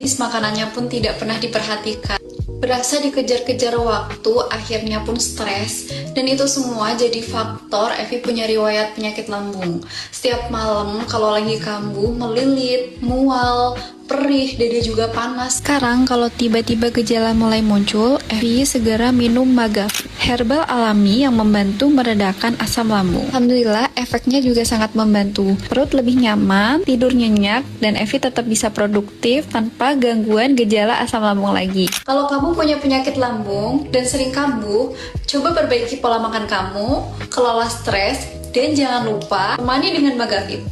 Makanannya pun tidak pernah diperhatikan. Berasa dikejar-kejar waktu, akhirnya pun stres. Dan itu semua jadi faktor Evi punya riwayat penyakit lambung. Setiap malam kalau lagi kambuh, melilit, mual, perih, dada juga panas. Sekarang kalau tiba-tiba gejala mulai muncul, Evi segera minum Magavit, herbal alami yang membantu meredakan asam lambung. Alhamdulillah, efeknya juga sangat membantu. Perut lebih nyaman, tidur nyenyak, dan Evi tetap bisa produktif tanpa gangguan gejala asam lambung lagi. Kalau kamu punya penyakit lambung dan sering kambuh, coba perbaiki pola makan kamu, kelola stres, dan jangan lupa temani dengan Magavit.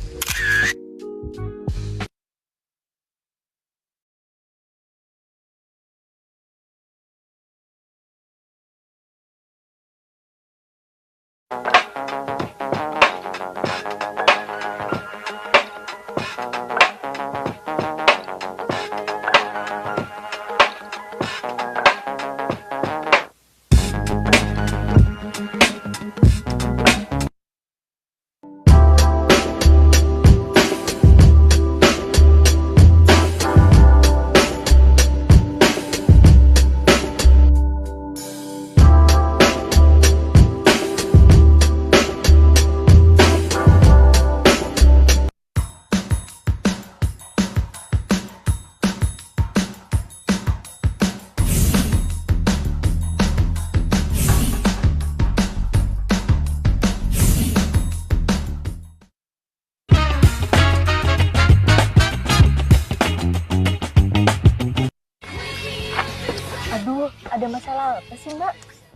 Aduh, ada masalah apa sih Mbak?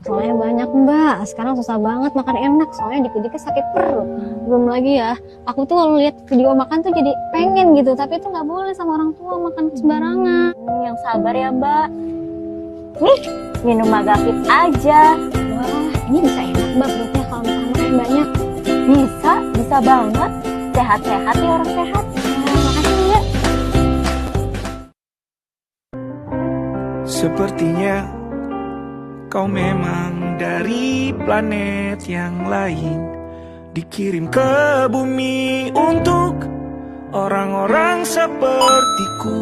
Soalnya banyak Mbak, sekarang susah banget makan enak, soalnya dikit-dikit sakit perut. Belum lagi ya, aku tuh kalau lihat video makan tuh jadi pengen gitu, tapi itu nggak boleh sama orang tua makan sembarangan. Yang sabar ya Mbak. Nih, minum Magavit aja. Wah, ini bisa enak Mbak perutnya kalau misalnya makan banyak. Bisa banget. Sehat-sehat ya orang sehat. Makasih Mbak. Sepertinya kau memang dari planet yang lain, dikirim ke bumi untuk orang-orang sepertiku.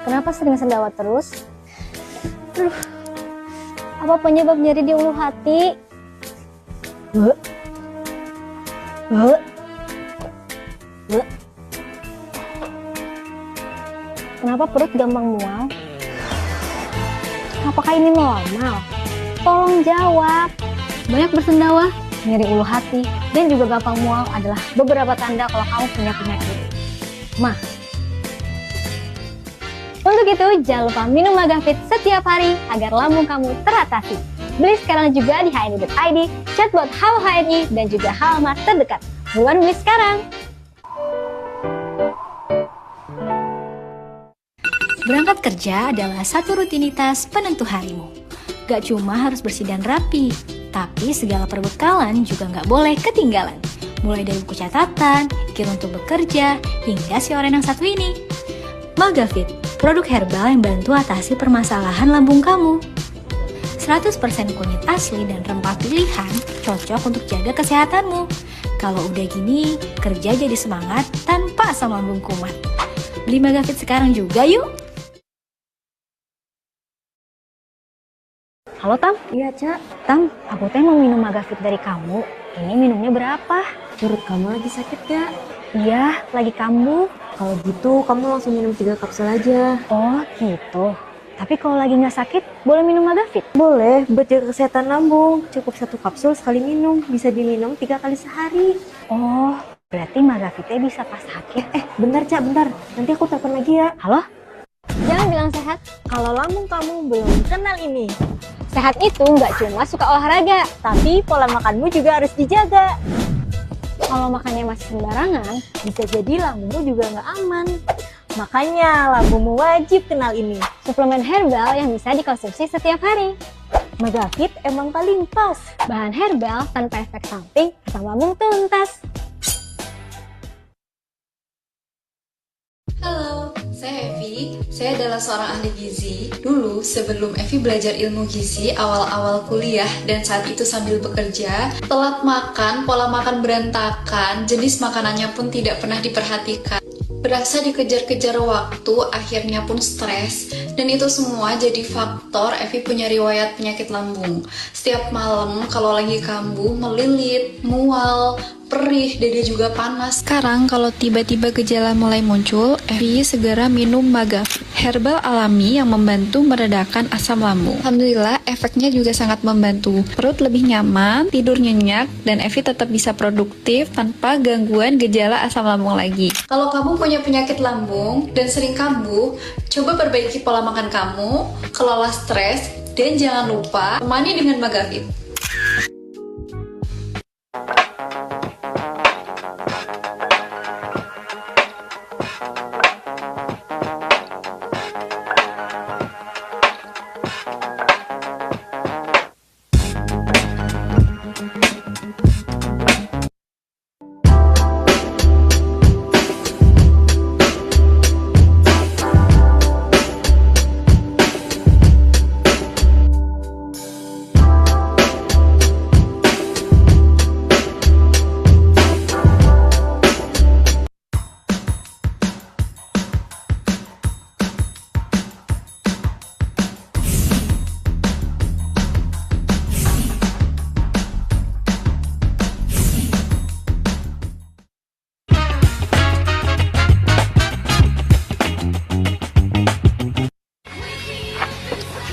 Kenapa sering sendawa terus? Apa penyebab nyeri di ulu hati? Kenapa perut gampang mual? Apakah ini normal? Tolong jawab. Banyak bersendawa, nyeri ulu hati, dan juga gampang mual adalah beberapa tanda kalau kamu punya penyakit mah. Untuk itu, jangan lupa minum Magavit setiap hari agar lambung kamu teratasi. Beli sekarang juga di hni.id, chatbot Halo HNI, dan juga halaman terdekat. Buruan beli sekarang! Berangkat kerja adalah satu rutinitas penentu harimu. Gak cuma harus bersih dan rapi, tapi segala perbekalan juga gak boleh ketinggalan. Mulai dari buku catatan, kit untuk bekerja, hingga si orang yang satu ini. Magavit, produk herbal yang bantu atasi permasalahan lambung kamu. 100% kunyit asli dan rempah pilihan cocok untuk jaga kesehatanmu. Kalau udah gini, kerja jadi semangat tanpa asam lambung kumat. Beli Magavit sekarang juga yuk! Halo Tam? Iya Cak. Tam, aku teh mau minum Magavit dari kamu. Ini minumnya berapa? Perut kamu lagi sakit gak? Iya, lagi kambuh. Kalau gitu kamu langsung minum 3 kapsul aja. Oh gitu. Tapi kalau lagi nggak sakit, boleh minum Magavit? Boleh, buat jaga kesehatan lambung. Cukup 1 kapsul sekali minum. Bisa diminum 3 kali sehari. Oh, berarti Magavitnya bisa pas sakit. Bentar Cak, bentar. Nanti aku telepon lagi ya. Halo? Jangan bilang sehat. Kalau lambung kamu belum kenal ini. Sehat itu nggak cuma suka olahraga. Tapi pola makanmu juga harus dijaga. Kalau makannya masih sembarangan, Bisa jadi lambungmu juga nggak aman. Makanya lambungmu wajib kenal ini. suplemen herbal yang bisa dikonsumsi setiap hari. Magavit emang paling pas. Bahan herbal tanpa efek samping, asam lambung tuntas. Halo, saya Evi Saya adalah seorang ahli gizi. Dulu sebelum Evi belajar ilmu gizi awal-awal kuliah dan saat itu sambil bekerja, telat makan, pola makan berantakan, jenis makanannya pun tidak pernah diperhatikan. Berasa dikejar-kejar waktu, akhirnya pun stres, dan itu semua jadi faktor Evi punya riwayat penyakit lambung. Setiap malam kalau lagi kambuh, melilit, mual, perih, dada juga panas. Sekarang kalau tiba-tiba gejala mulai muncul, Evi segera minum Magavit, herbal alami yang membantu meredakan asam lambung. Alhamdulillah, efeknya juga sangat membantu. Perut lebih nyaman, tidur nyenyak, dan Evi tetap bisa produktif tanpa gangguan gejala asam lambung lagi. Kalau kamu punya penyakit lambung dan sering kambuh, coba perbaiki pola makan kamu, kelola stres, dan jangan lupa temani dengan Magavit.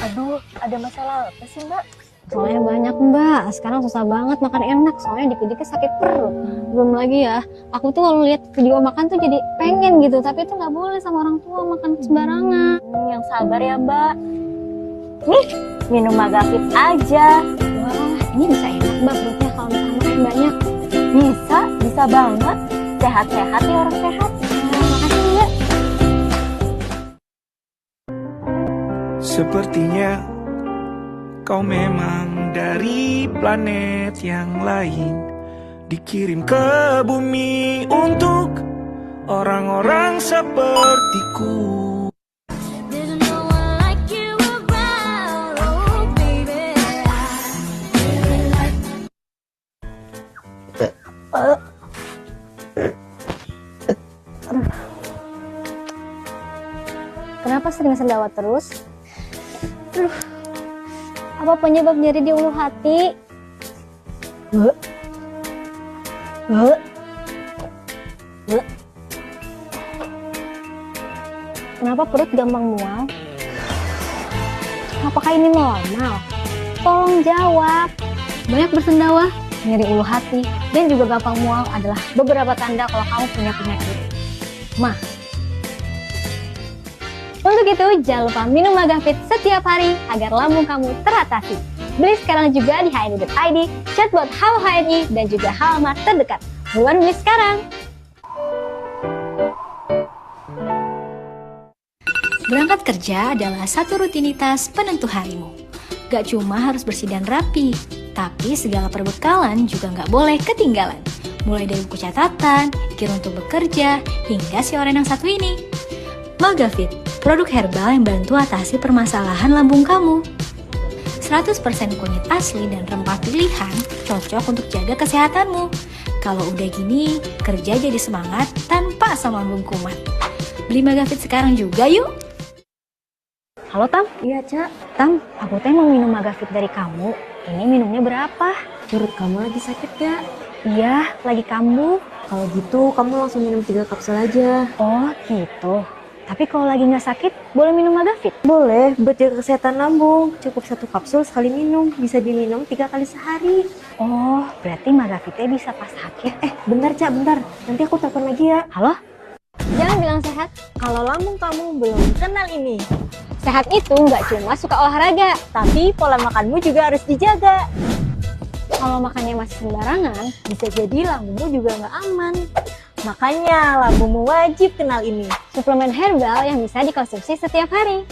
Aduh, ada masalah apa sih Mbak? Soalnya banyak Mbak, sekarang susah banget makan enak, soalnya dikit-dikit sakit perut. Belum lagi ya, aku tuh kalau lihat video makan tuh jadi pengen gitu, tapi itu nggak boleh sama orang tua makan sembarangan. Yang sabar ya Mbak. Nih, minum Magavit aja. Wah, ini bisa enak Mbak perutnya kalau misalnya makan banyak. Bisa banget. Sehat-sehat ya orang sehat. Makasih Mbak. Sepertinya kau memang dari planet yang lain, dikirim ke bumi untuk orang-orang sepertiku. Kenapa sering sendawa terus? Apa penyebab nyeri di ulu hati? Kenapa perut gampang mual? Apakah ini normal? Tolong jawab. Banyak bersendawa, nyeri ulu hati, dan juga gampang mual adalah beberapa tanda kalau kamu punya penyakit mah. Untuk itu, jangan lupa minum Magavit setiap hari agar lambung kamu teratasi. Beli sekarang juga di hni.id, chatbot Halo HNI, dan juga halaman terdekat. Buruan beli sekarang! Berangkat kerja adalah satu rutinitas penentu harimu. Gak cuma harus bersih dan rapi, tapi segala perbekalan juga gak boleh ketinggalan. Mulai dari buku catatan, kir untuk bekerja, hingga si orang yang satu ini. Magavit, produk herbal yang bantu atasi permasalahan lambung kamu. 100% kunyit asli dan rempah pilihan cocok untuk jaga kesehatanmu. Kalau udah gini, kerja jadi semangat tanpa asam lambung kumat. Beli Magavit sekarang juga yuk! Halo Tam? Iya Cak, Tam, aku teh mau minum Magavit dari kamu. Ini minumnya berapa? perut kamu lagi sakit gak? Iya, lagi kambuh. Kalau gitu kamu langsung minum 3 kapsul aja. Oh gitu. Tapi kalau lagi nggak sakit, boleh minum Magavit? Boleh, buat jaga kesehatan lambung. Cukup 1 kapsul sekali minum, bisa diminum 3 kali sehari. Oh, berarti Magavitnya bisa pas sakit. Bentar Cak, bentar. Nanti aku telepon lagi ya. Halo? Jangan bilang sehat. Kalau lambung kamu belum kenal ini. Sehat itu nggak cuma suka olahraga, Tapi pola makanmu juga harus dijaga. kalau makannya masih sembarangan, Bisa jadi lambungmu juga nggak aman. Makanya lambungmu wajib kenal ini. suplemen herbal yang bisa dikonsumsi setiap hari.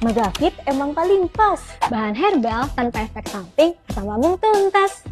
Magavit emang paling pas. Bahan herbal tanpa efek samping, asam lambung tuntas.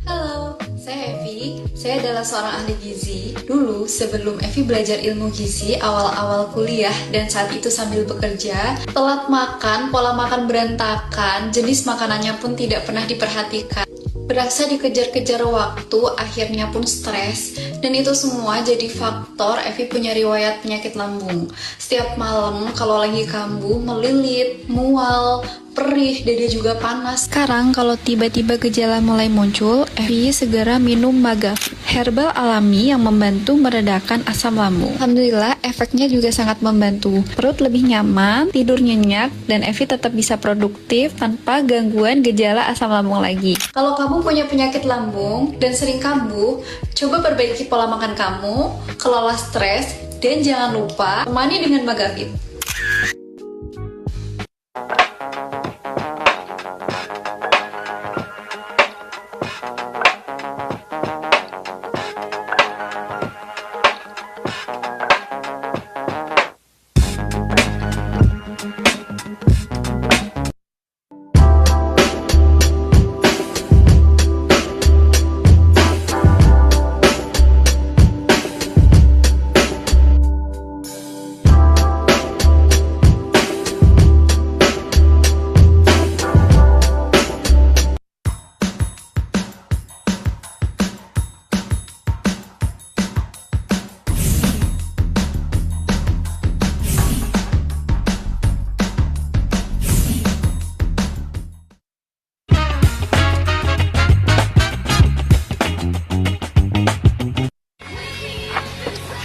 Halo, Saya Evi, saya adalah seorang ahli gizi. Dulu sebelum Evi belajar ilmu gizi awal-awal kuliah dan saat itu sambil bekerja, telat makan, pola makan berantakan, jenis makanannya pun tidak pernah diperhatikan. Berasa dikejar-kejar waktu, akhirnya pun stres, dan itu semua jadi faktor Evi punya riwayat penyakit lambung. Setiap malam kalau lagi kambuh, melilit, mual, perih, dada juga panas. Sekarang kalau tiba-tiba gejala mulai muncul, Evi segera minum Magavit, herbal alami yang membantu meredakan asam lambung. Alhamdulillah, efeknya juga sangat membantu. Perut lebih nyaman, tidur nyenyak, dan Evi tetap bisa produktif tanpa gangguan gejala asam lambung lagi. Kalau kamu punya penyakit lambung dan sering kambuh, coba perbaiki pola makan kamu, kelola stres, dan jangan lupa temani dengan Magavit.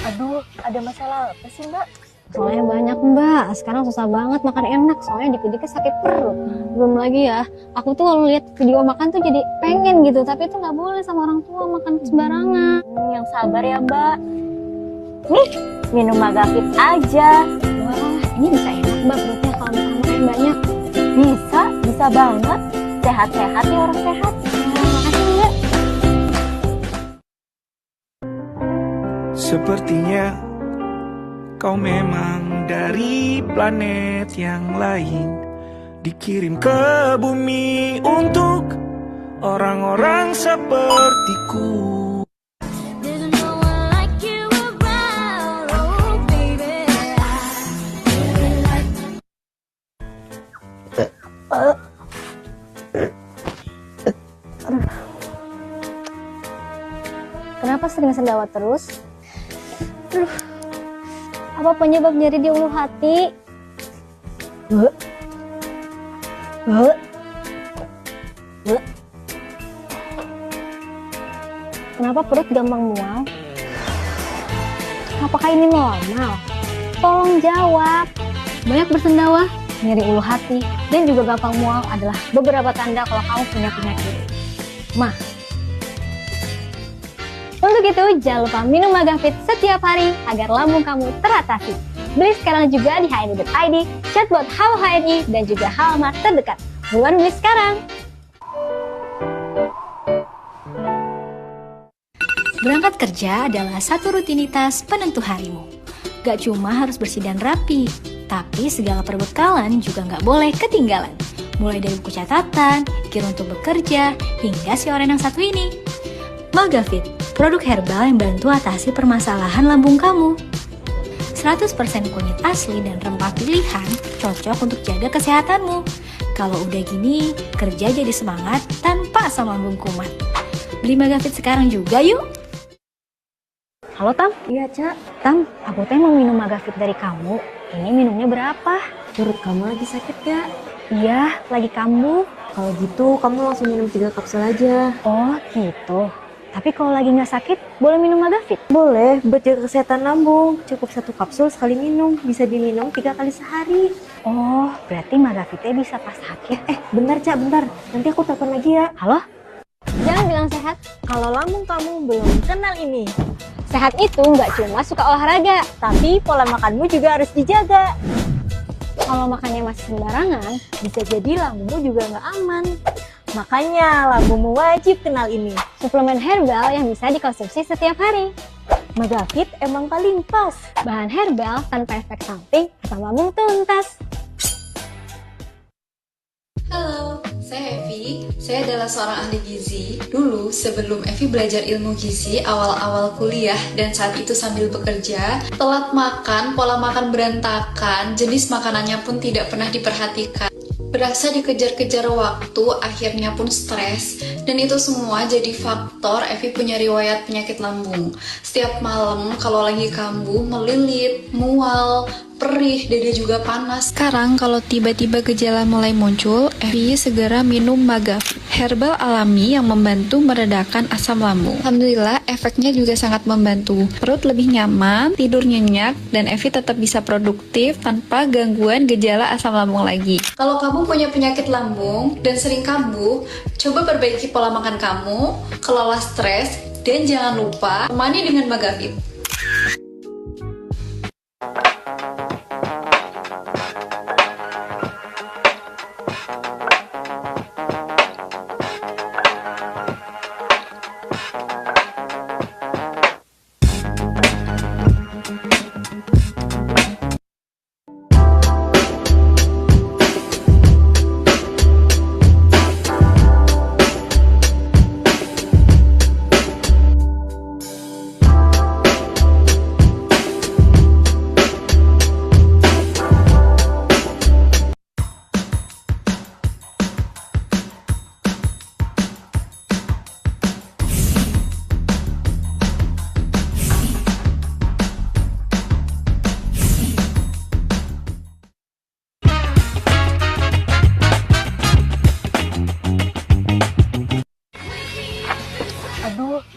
Aduh, ada masalah apa sih Mbak? Soalnya banyak Mbak, sekarang susah banget makan enak, soalnya dikit-dikit sakit perut. Belum lagi ya, aku tuh kalau lihat video makan tuh jadi pengen gitu, tapi itu nggak boleh sama orang tua makan sembarangan. Yang sabar ya Mbak. Nih, minum Magavit aja. Wah, ini bisa enak Mbak perutnya kalau misalnya makan banyak. Bisa banget. Sehat-sehat ya orang sehat. Makasih Mbak. Sepertinya kau memang dari planet yang lain, dikirim ke bumi untuk orang-orang sepertiku. Kenapa sering sendawa terus? Apa penyebab nyeri di ulu hati? Kenapa perut gampang mual? Apakah ini normal? Tolong jawab. Banyak bersendawa, nyeri ulu hati, dan juga gampang mual adalah beberapa tanda kalau kamu punya penyakit mah. Untuk itu, jangan lupa minum Magavit setiap hari agar lambung kamu teratasi. Beli sekarang juga di hni.id, chatbot Halo HNI, dan juga Halamat terdekat. Buruan beli sekarang! Berangkat kerja adalah satu rutinitas penentu harimu. Gak cuma harus bersih dan rapi, tapi segala perbekalan juga gak boleh ketinggalan. Mulai dari buku catatan, kir untuk bekerja, hingga si orang yang satu ini. Magavit, produk herbal yang bantu atasi permasalahan lambung kamu. 100% kunyit asli dan rempah pilihan cocok untuk jaga kesehatanmu. Kalau udah gini, kerja jadi semangat tanpa asam lambung kumat. Beli Magavit sekarang juga yuk! Halo Tam? Iya, Cak. Tam, aku teh mau minum Magavit dari kamu. Ini minumnya berapa? Perut kamu lagi sakit gak? Iya, lagi kambuh. Kalau gitu, kamu langsung minum 3 kapsul aja. Oh gitu. Tapi kalau lagi nggak sakit, boleh minum Magavit? Boleh, buat jaga kesehatan lambung. Cukup 1 kapsul sekali minum. Bisa diminum 3 kali sehari. Oh, berarti Magavitnya bisa pas sakit. Bentar, Cak, bentar. Nanti aku telepon lagi ya. Halo? Jangan bilang sehat. Kalau lambung kamu belum kenal ini. Sehat itu nggak cuma suka olahraga, Tapi pola makanmu juga harus dijaga. kalau makannya masih sembarangan, Bisa jadi lambungmu juga nggak aman. Makanya lambungmu wajib kenal ini. suplemen herbal yang bisa dikonsumsi setiap hari. Magavit emang paling pas. Bahan herbal tanpa efek samping, asam lambung tuntas. Halo, Saya Evi, saya adalah seorang ahli gizi. Dulu sebelum Evi belajar ilmu gizi awal-awal kuliah dan saat itu sambil bekerja, telat makan, pola makan berantakan, jenis makanannya pun tidak pernah diperhatikan. Berasa dikejar-kejar waktu, akhirnya pun stres, dan itu semua jadi faktor Evi punya riwayat penyakit lambung. Setiap malam kalau lagi kambuh, melilit, mual, perih, dada juga panas. Sekarang kalau tiba-tiba gejala mulai muncul, Evi segera minum Magavit, herbal alami yang membantu meredakan asam lambung. Alhamdulillah, efeknya juga sangat membantu. Perut lebih nyaman, tidur nyenyak, dan Evi tetap bisa produktif tanpa gangguan gejala asam lambung lagi. Kalau kamu punya penyakit lambung dan sering kambuh, coba perbaiki pola makan kamu, kelola stres, dan jangan lupa temani dengan Magavit.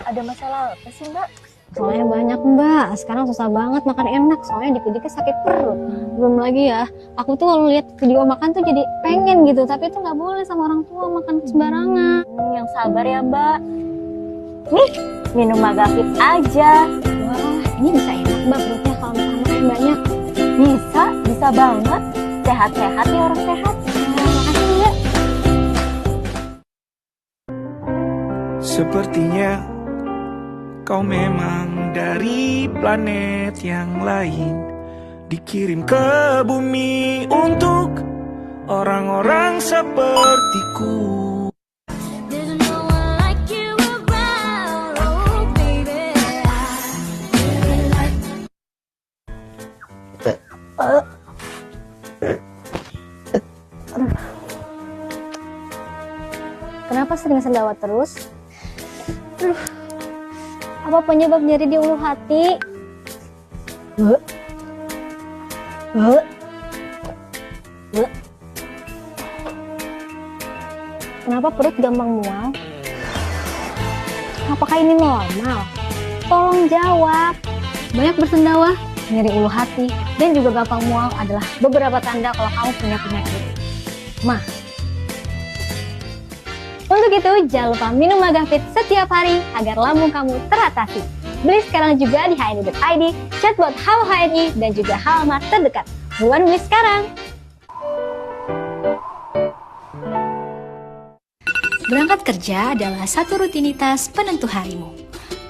Ada masalah apa sih Mbak? Soalnya banyak Mbak, sekarang susah banget makan enak, soalnya dikit-dikit sakit perut. Belum lagi ya, aku tuh kalau lihat video makan tuh jadi pengen gitu, tapi itu nggak boleh sama orang tua makan sembarangan. Yang sabar ya Mbak. Nih, minum Magavit aja. Wah, ini bisa enak Mbak perutnya kalau makan banyak. Bisa banget. Sehat-sehat ya orang sehat. Makasih Mbak. Sepertinya kau memang dari planet yang lain, dikirim ke bumi untuk orang-orang sepertiku. Kenapa sering sendawa terus? Apa penyebab nyeri di ulu hati? Kenapa perut gampang mual? Apakah ini normal? Tolong jawab. Banyak bersendawa, nyeri ulu hati, dan juga gampang mual adalah beberapa tanda kalau kamu punya penyakit mah. Untuk itu, jangan lupa minum Magavit setiap hari agar lambung kamu teratasi. Beli sekarang juga di hni.id, chatbot Halo HNI, dan juga halaman terdekat. Buruan beli sekarang! Berangkat kerja adalah satu rutinitas penentu harimu.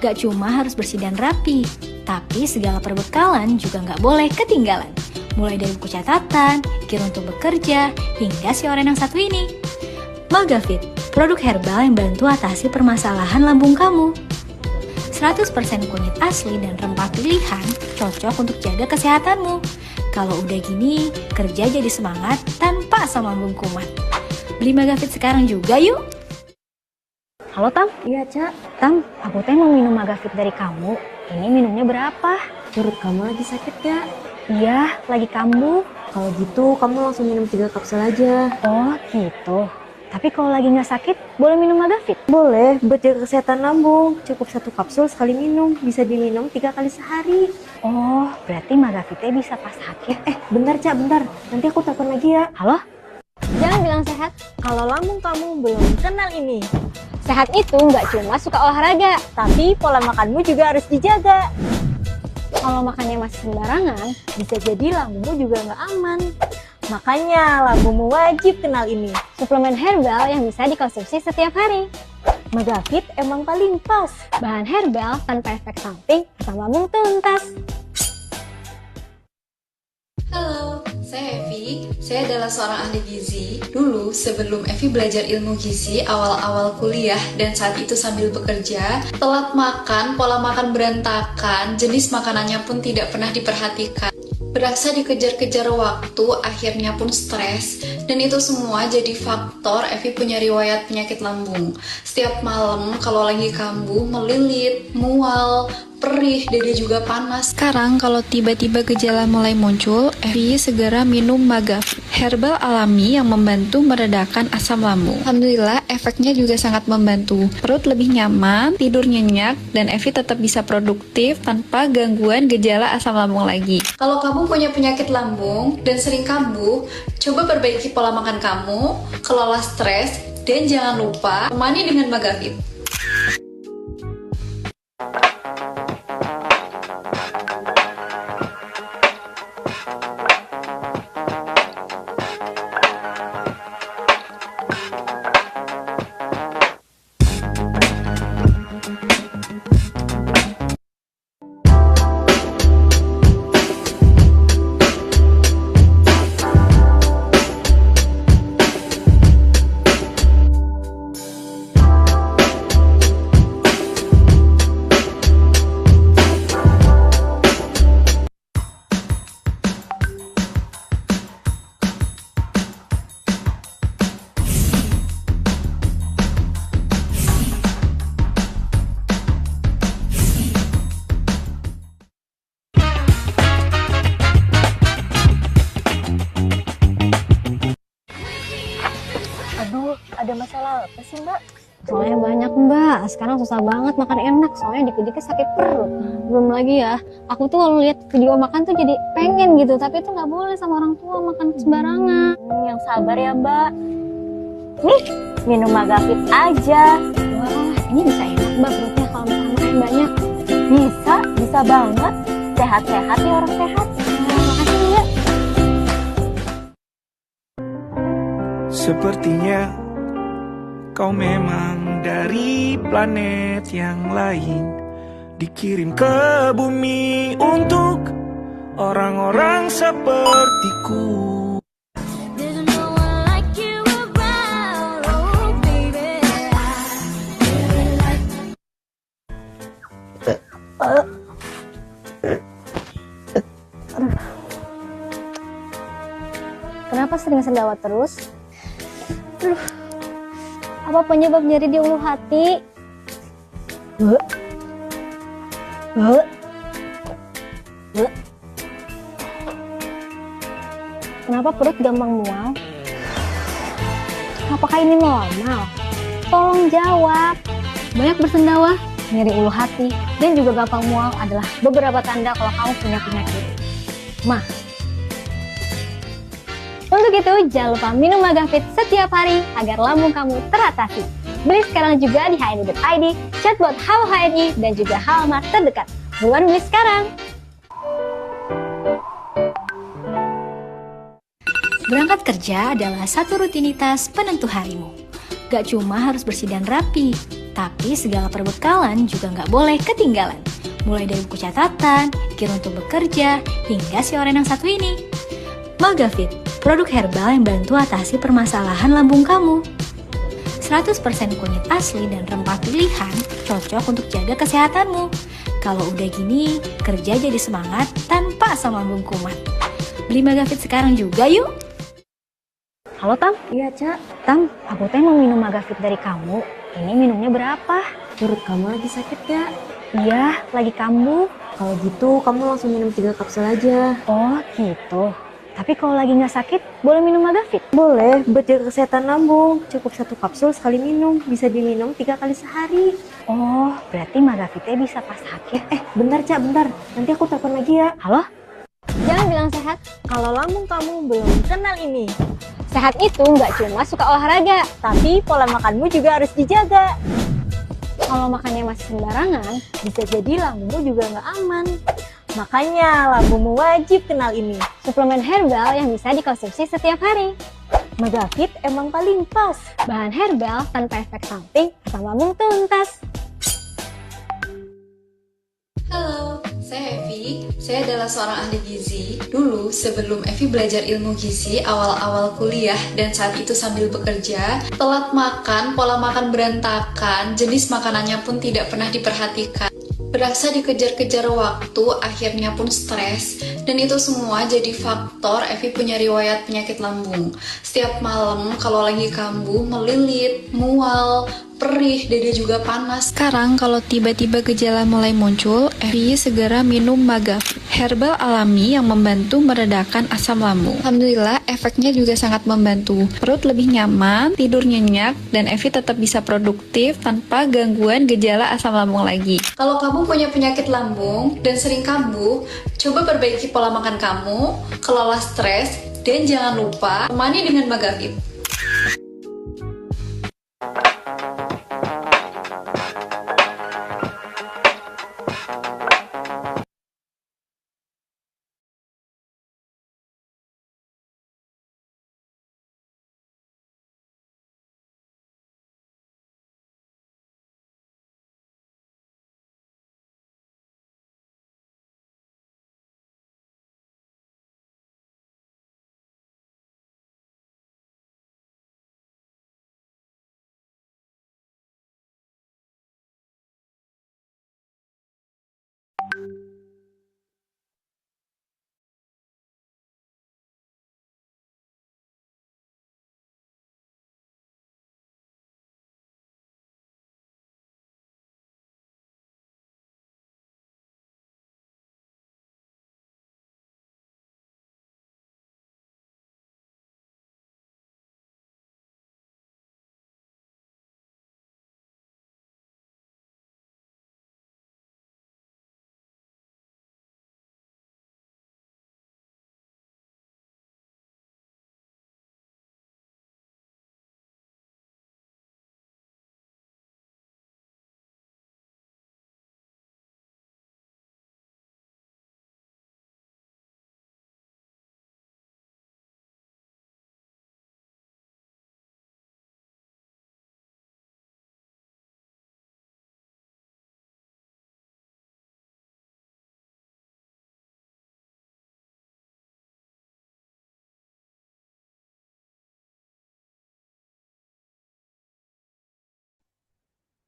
Gak cuma harus bersih dan rapi, tapi segala perbekalan juga gak boleh ketinggalan. Mulai dari buku catatan, kir untuk bekerja, hingga si orang yang satu ini. Magavit, produk herbal yang bantu atasi permasalahan lambung kamu. 100% kunyit asli dan rempah pilihan cocok untuk jaga kesehatanmu. Kalau udah gini, kerja jadi semangat tanpa asam lambung kumat. Beli Magavit sekarang juga yuk! Halo Tam? Iya Cak. Tam, aku teh mau minum Magavit dari kamu. Ini minumnya berapa? Perut kamu lagi sakit gak? Iya, lagi kambuh. Kalau gitu kamu langsung minum 3 kapsul aja. Oh gitu. Tapi kalau lagi nggak sakit, boleh minum Magavit? Boleh, buat jaga kesehatan lambung. Cukup 1 kapsul sekali minum. Bisa diminum 3 kali sehari. Oh, berarti Magavitnya bisa pas sakit. Bentar Cak, bentar. Nanti aku telepon lagi ya. Halo? Jangan bilang sehat. Kalau lambung kamu belum kenal ini. Sehat itu nggak cuma suka olahraga, Tapi pola makanmu juga harus dijaga. kalau makannya masih sembarangan, Bisa jadi lambungmu juga nggak aman. Makanya lambungmu wajib kenal ini. suplemen herbal yang bisa dikonsumsi setiap hari. Magavit emang paling pas. Bahan herbal tanpa efek samping, asam lambung tuntas. Halo, Saya Evi, saya adalah seorang ahli gizi. Dulu sebelum Evi belajar ilmu gizi awal-awal kuliah dan saat itu sambil bekerja, telat makan, pola makan berantakan, jenis makanannya pun tidak pernah diperhatikan. Berasa dikejar-kejar waktu, akhirnya pun stres, dan itu semua jadi faktor Evi punya riwayat penyakit lambung. Setiap malam kalau lagi kambuh, melilit, mual, perih, dada juga panas. Sekarang kalau tiba-tiba gejala mulai muncul, Evi segera minum Magavit, herbal alami yang membantu meredakan asam lambung. Alhamdulillah, efeknya juga sangat membantu. Perut lebih nyaman, tidur nyenyak, dan Evi tetap bisa produktif tanpa gangguan gejala asam lambung lagi. Kalau kamu punya penyakit lambung dan sering kambuh, coba perbaiki pola makan kamu, kelola stres, dan jangan lupa temani dengan Magavit. Aduh, ada masalah apa sih mbak? Soalnya banyak mbak, sekarang susah banget makan enak, soalnya dikit-dikit sakit perut. Belum lagi ya, aku tuh kalau lihat video makan tuh jadi pengen gitu, tapi itu nggak boleh sama orang tua makan sembarangan. Yang sabar ya mbak. Nih, minum Magavit aja. Wah, ini bisa enak mbak perutnya kalau misalnya makan banyak. Bisa banget. Sehat-sehat ya orang sehat. Nah, makasih mbak. Sepertinya kau memang dari planet yang lain, dikirim ke bumi untuk orang-orang sepertiku. Kenapa sering sendawa terus? Apa penyebab nyeri di ulu hati? Kenapa perut gampang mual? Apakah ini normal? Tolong jawab. Banyak bersendawa, nyeri ulu hati, dan juga gampang mual adalah beberapa tanda kalau kamu punya penyakit mah. Untuk itu, jangan lupa minum Magavit setiap hari agar lambung kamu teratasi. Beli sekarang juga di hni.id, chatbot Halo HNI, dan juga Halamat terdekat. Buruan beli sekarang! Berangkat kerja adalah satu rutinitas penentu harimu. Gak cuma harus bersih dan rapi, tapi segala perbekalan juga gak boleh ketinggalan. Mulai dari buku catatan, kir untuk bekerja, hingga si orang yang satu ini. Magavit, produk herbal yang bantu atasi permasalahan lambung kamu. 100% kunyit asli dan rempah pilihan cocok untuk jaga kesehatanmu. Kalau udah gini, kerja jadi semangat tanpa asam lambung kumat. Beli Magavit sekarang juga yuk! Halo Tam? Iya Cak, Tam, aku teh mau minum Magavit dari kamu. Ini minumnya berapa? perut kamu lagi sakit gak? Iya, lagi kambuh. Kalau gitu kamu langsung minum 3 kapsul aja. Oh gitu. Tapi kalau lagi nggak sakit, boleh minum Magavit? Boleh, buat jaga kesehatan lambung. Cukup 1 kapsul sekali minum, bisa diminum 3 kali sehari. Oh, berarti Magavitnya bisa pas sakit. Bentar Cak, bentar. Nanti aku telepon lagi ya. Halo? Jangan bilang sehat. Kalau lambung kamu belum kenal ini. Sehat itu nggak cuma suka olahraga, Tapi pola makanmu juga harus dijaga. kalau makannya masih sembarangan, Bisa jadi lambungmu juga nggak aman. Makanya lambungmu wajib kenal ini. suplemen herbal yang bisa dikonsumsi setiap hari. Magavit emang paling pas. Bahan herbal tanpa efek samping, asam lambung tuntas. Halo, Saya Evi, saya adalah seorang ahli gizi. Dulu sebelum Evi belajar ilmu gizi awal-awal kuliah dan saat itu sambil bekerja, telat makan, pola makan berantakan, jenis makanannya pun tidak pernah diperhatikan. Berasa dikejar-kejar waktu, akhirnya pun stres, dan itu semua jadi faktor Evi punya riwayat penyakit lambung. Setiap malam kalau lagi kambuh, melilit, mual, perih, dada juga panas. Sekarang kalau tiba-tiba gejala mulai muncul, Evi segera minum Magavit, herbal alami yang membantu meredakan asam lambung. Alhamdulillah, efeknya juga sangat membantu. Perut lebih nyaman, tidur nyenyak, dan Evi tetap bisa produktif tanpa gangguan gejala asam lambung lagi. Kalau kamu punya penyakit lambung dan sering kambuh, coba perbaiki pola makan kamu, kelola stres, dan jangan lupa temani dengan Magavit.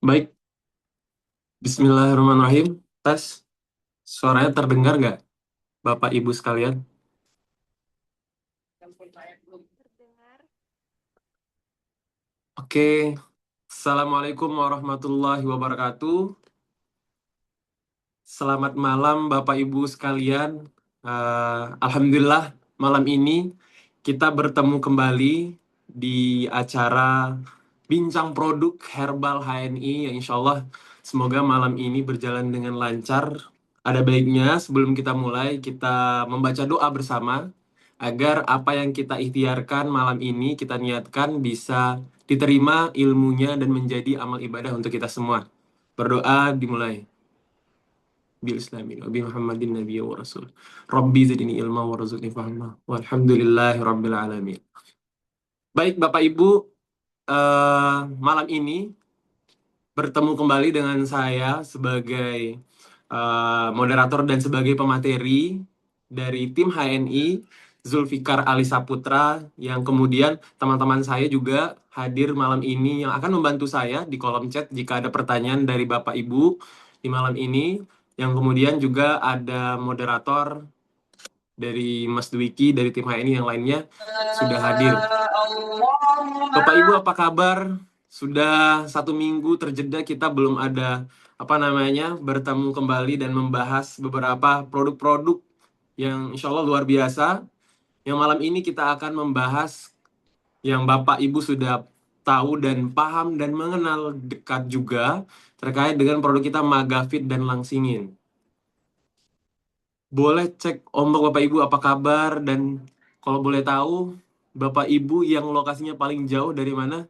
Baik, Bismillahirrahmanirrahim. Tes, suaranya terdengar nggak, Bapak Ibu sekalian? Oke, Assalamualaikum warahmatullahi wabarakatuh. Selamat malam, Bapak Ibu sekalian. Alhamdulillah, malam ini kita bertemu kembali di acara Bincang Produk Herbal HNI yang insya Allah semoga malam ini berjalan dengan lancar. Ada baiknya sebelum kita mulai, kita membaca doa bersama agar apa yang kita ikhtiarkan malam ini, kita niatkan bisa diterima ilmunya dan menjadi amal ibadah untuk kita semua. Berdoa dimulai. Bil Islamin wa bi Muhammadin nabiyya wa rasul. Rabbi zidni ilma wa rzuqni fahma. Walhamdulillahi rabbil alamin. Baik Bapak Ibu, malam ini bertemu kembali dengan saya sebagai moderator dan sebagai pemateri dari tim HNI Zulfikar Ali Saputra, yang kemudian teman-teman saya juga hadir malam ini yang akan membantu saya di kolom chat jika ada pertanyaan dari Bapak Ibu di malam ini, yang kemudian juga ada moderator dari Mas Dwiki dari tim HNI yang lainnya sudah hadir. Bapak Ibu apa kabar? Sudah 1 minggu terjeda kita belum ada bertemu kembali dan membahas beberapa produk-produk yang insya Allah luar biasa. Yang malam ini kita akan membahas yang Bapak Ibu sudah tahu dan paham dan mengenal dekat juga terkait dengan produk kita Magavit dan Langsingin. Boleh cek ombak Bapak Ibu apa kabar, dan kalau boleh tahu Bapak Ibu yang lokasinya paling jauh dari mana?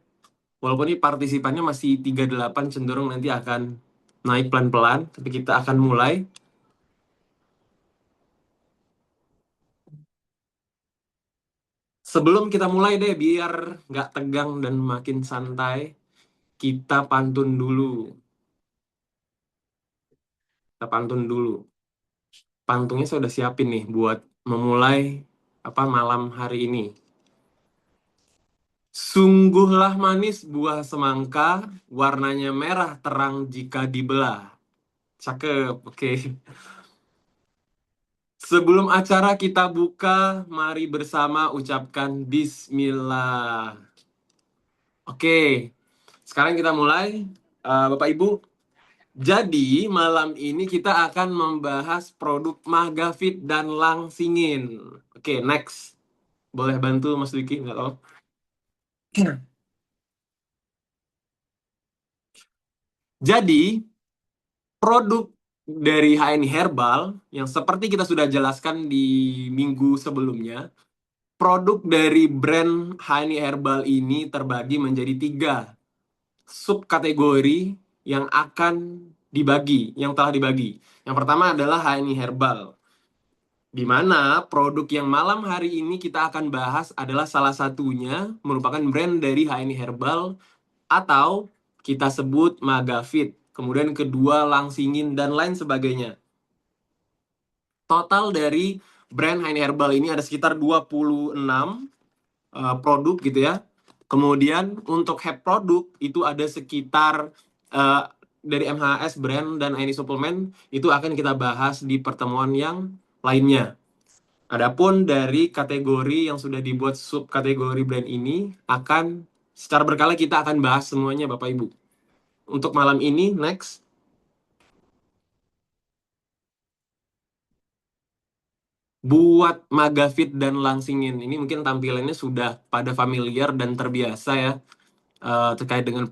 Walaupun ini partisipannya masih 38, cenderung nanti akan naik pelan-pelan, tapi kita akan mulai. Sebelum kita mulai deh, biar nggak tegang dan makin santai, kita pantun dulu. Kita pantun dulu. pantungnya saya udah siapin nih buat memulai malam hari ini. Sungguhlah manis buah semangka, warnanya merah terang jika dibelah. Cakep, oke. Sebelum acara kita buka, mari bersama ucapkan Bismillah. Oke, sekarang kita mulai. Bapak Ibu, jadi malam ini kita akan membahas produk Magafit dan Langsingin. Oke, next. Boleh bantu Mas Dwiki? Nggak tahu. Jadi, produk dari HNI Herbal, yang seperti kita sudah jelaskan di minggu sebelumnya, produk dari brand HNI Herbal ini terbagi menjadi 3 subkategori yang akan dibagi, yang telah dibagi. Yang pertama adalah HNI Herbal, di mana produk yang malam hari ini kita akan bahas adalah salah satunya merupakan brand dari HNI Herbal atau kita sebut Magafit. Kemudian kedua Langsingin dan lain sebagainya. Total dari brand HNI Herbal ini ada sekitar 26 produk gitu ya. Kemudian untuk head produk itu ada sekitar dari MHS brand dan HNI suplemen itu akan kita bahas di pertemuan yang lainnya. Adapun dari kategori yang sudah dibuat subkategori brand ini akan secara berkala kita akan bahas semuanya Bapak Ibu. Untuk malam ini next. Buat Magafit dan Langsingin ini mungkin tampilannya sudah pada familiar dan terbiasa ya terkait dengan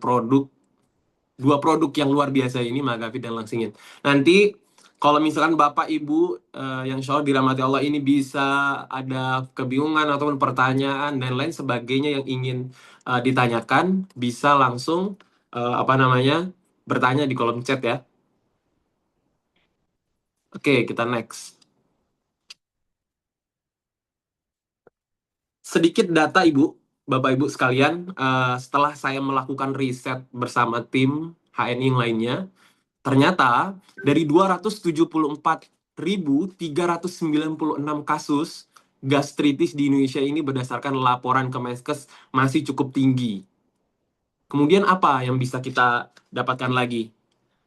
dua produk yang luar biasa ini, Magafit dan Langsingin. Nanti kalau misalkan Bapak Ibu yang insya Allah dirahmati Allah ini bisa ada kebingungan ataupun pertanyaan dan lain sebagainya yang ingin ditanyakan, bisa langsung bertanya di kolom chat ya. Oke, kita next. Sedikit data Bapak Ibu sekalian, setelah saya melakukan riset bersama tim HNI yang lainnya, ternyata dari 274.396 kasus gastritis di Indonesia ini berdasarkan laporan Kemenkes masih cukup tinggi. Kemudian apa yang bisa kita dapatkan lagi?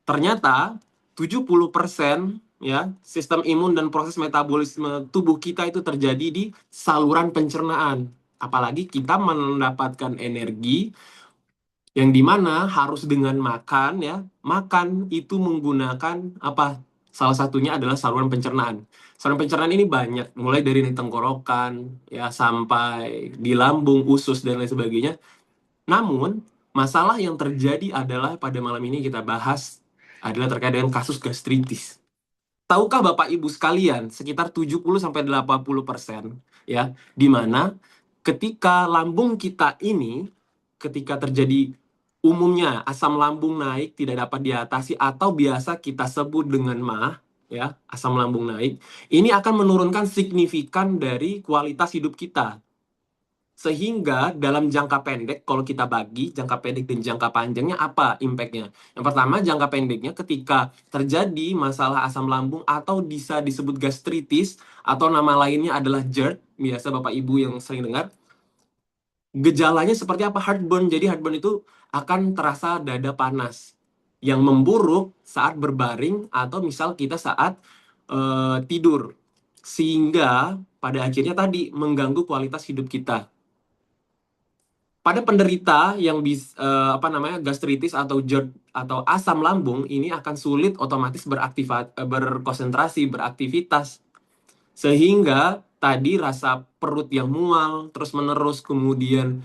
Ternyata 70% ya sistem imun dan proses metabolisme tubuh kita itu terjadi di saluran pencernaan. Apalagi kita mendapatkan energi yang dimana harus dengan makan ya. Makan itu menggunakan apa? Salah satunya adalah saluran pencernaan. Saluran pencernaan ini banyak, mulai dari tenggorokan ya sampai di lambung, usus dan lain sebagainya. Namun masalah yang terjadi adalah pada malam ini kita bahas adalah terkait dengan kasus gastritis. Tahukah Bapak Ibu sekalian, sekitar 70-80% ya, di mana ketika lambung kita ini, ketika terjadi umumnya asam lambung naik tidak dapat diatasi atau biasa kita sebut dengan MAH, ya, asam lambung naik, ini akan menurunkan signifikan dari kualitas hidup kita. Sehingga dalam jangka pendek, kalau kita bagi jangka pendek dan jangka panjangnya apa impact-nya? Yang pertama, jangka pendeknya ketika terjadi masalah asam lambung atau bisa disebut gastritis, atau nama lainnya adalah GERD, biasa Bapak Ibu yang sering dengar, gejalanya seperti apa? Heartburn. Jadi heartburn itu akan terasa dada panas, yang memburuk saat berbaring atau misal kita saat tidur. Sehingga pada akhirnya tadi mengganggu kualitas hidup kita. Pada penderita yang gastritis atau GERD atau asam lambung ini akan sulit otomatis berkonsentrasi, beraktivitas. Sehingga tadi rasa perut yang mual terus menerus, kemudian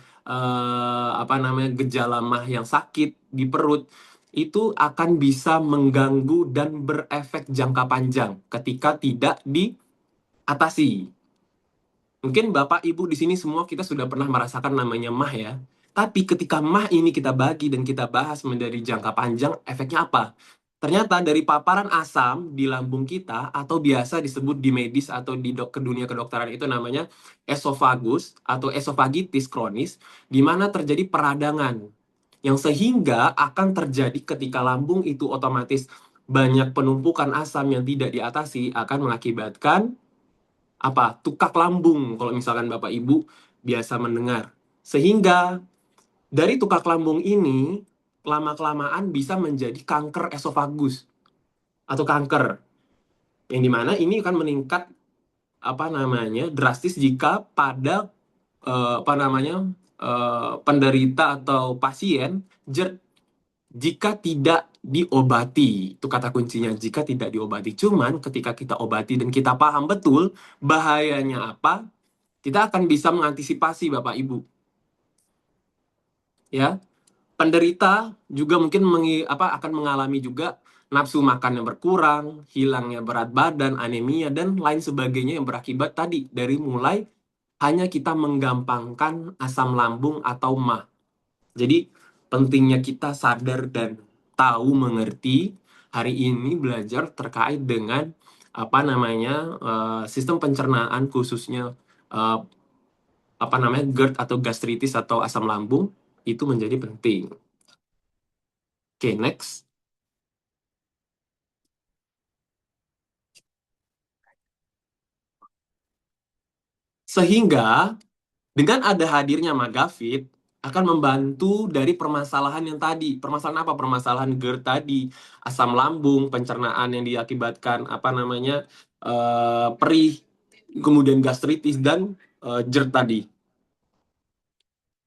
gejala MAH yang sakit di perut itu akan bisa mengganggu dan berefek jangka panjang ketika tidak diatasi. Mungkin Bapak Ibu di sini semua kita sudah pernah merasakan namanya MAH ya. Tapi ketika MAH ini kita bagi dan kita bahas menjadi jangka panjang, efeknya apa? Ternyata dari paparan asam di lambung kita atau biasa disebut di medis atau di dunia kedokteran itu namanya esofagus atau esofagitis kronis, di mana terjadi peradangan yang sehingga akan terjadi ketika lambung itu otomatis banyak penumpukan asam yang tidak diatasi akan mengakibatkan apa? Tukak lambung kalau misalkan Bapak Ibu biasa mendengar. Sehingga dari tukak lambung ini lama-kelamaan bisa menjadi kanker esofagus atau kanker yang dimana ini akan meningkat apa namanya drastis jika pada apa namanya penderita atau pasien GERD jika tidak diobati. Itu kata kuncinya, jika tidak diobati. Cuman ketika kita obati dan kita paham betul bahayanya apa, kita akan bisa mengantisipasi Bapak Ibu. Ya, penderita juga mungkin akan mengalami juga nafsu makan yang berkurang, hilangnya berat badan, anemia, dan lain sebagainya yang berakibat tadi dari mulai hanya kita menggampangkan asam lambung atau MAH. Jadi pentingnya kita sadar dan tahu mengerti hari ini belajar terkait dengan apa namanya sistem pencernaan khususnya eh, apa namanya GERD atau gastritis atau asam lambung itu menjadi penting. Oke, next. Sehingga dengan ada hadirnya Magafit akan membantu dari permasalahan yang tadi. Permasalahan apa? Permasalahan GERD tadi, asam lambung, pencernaan yang diakibatkan apa namanya perih, kemudian gastritis dan GERD tadi.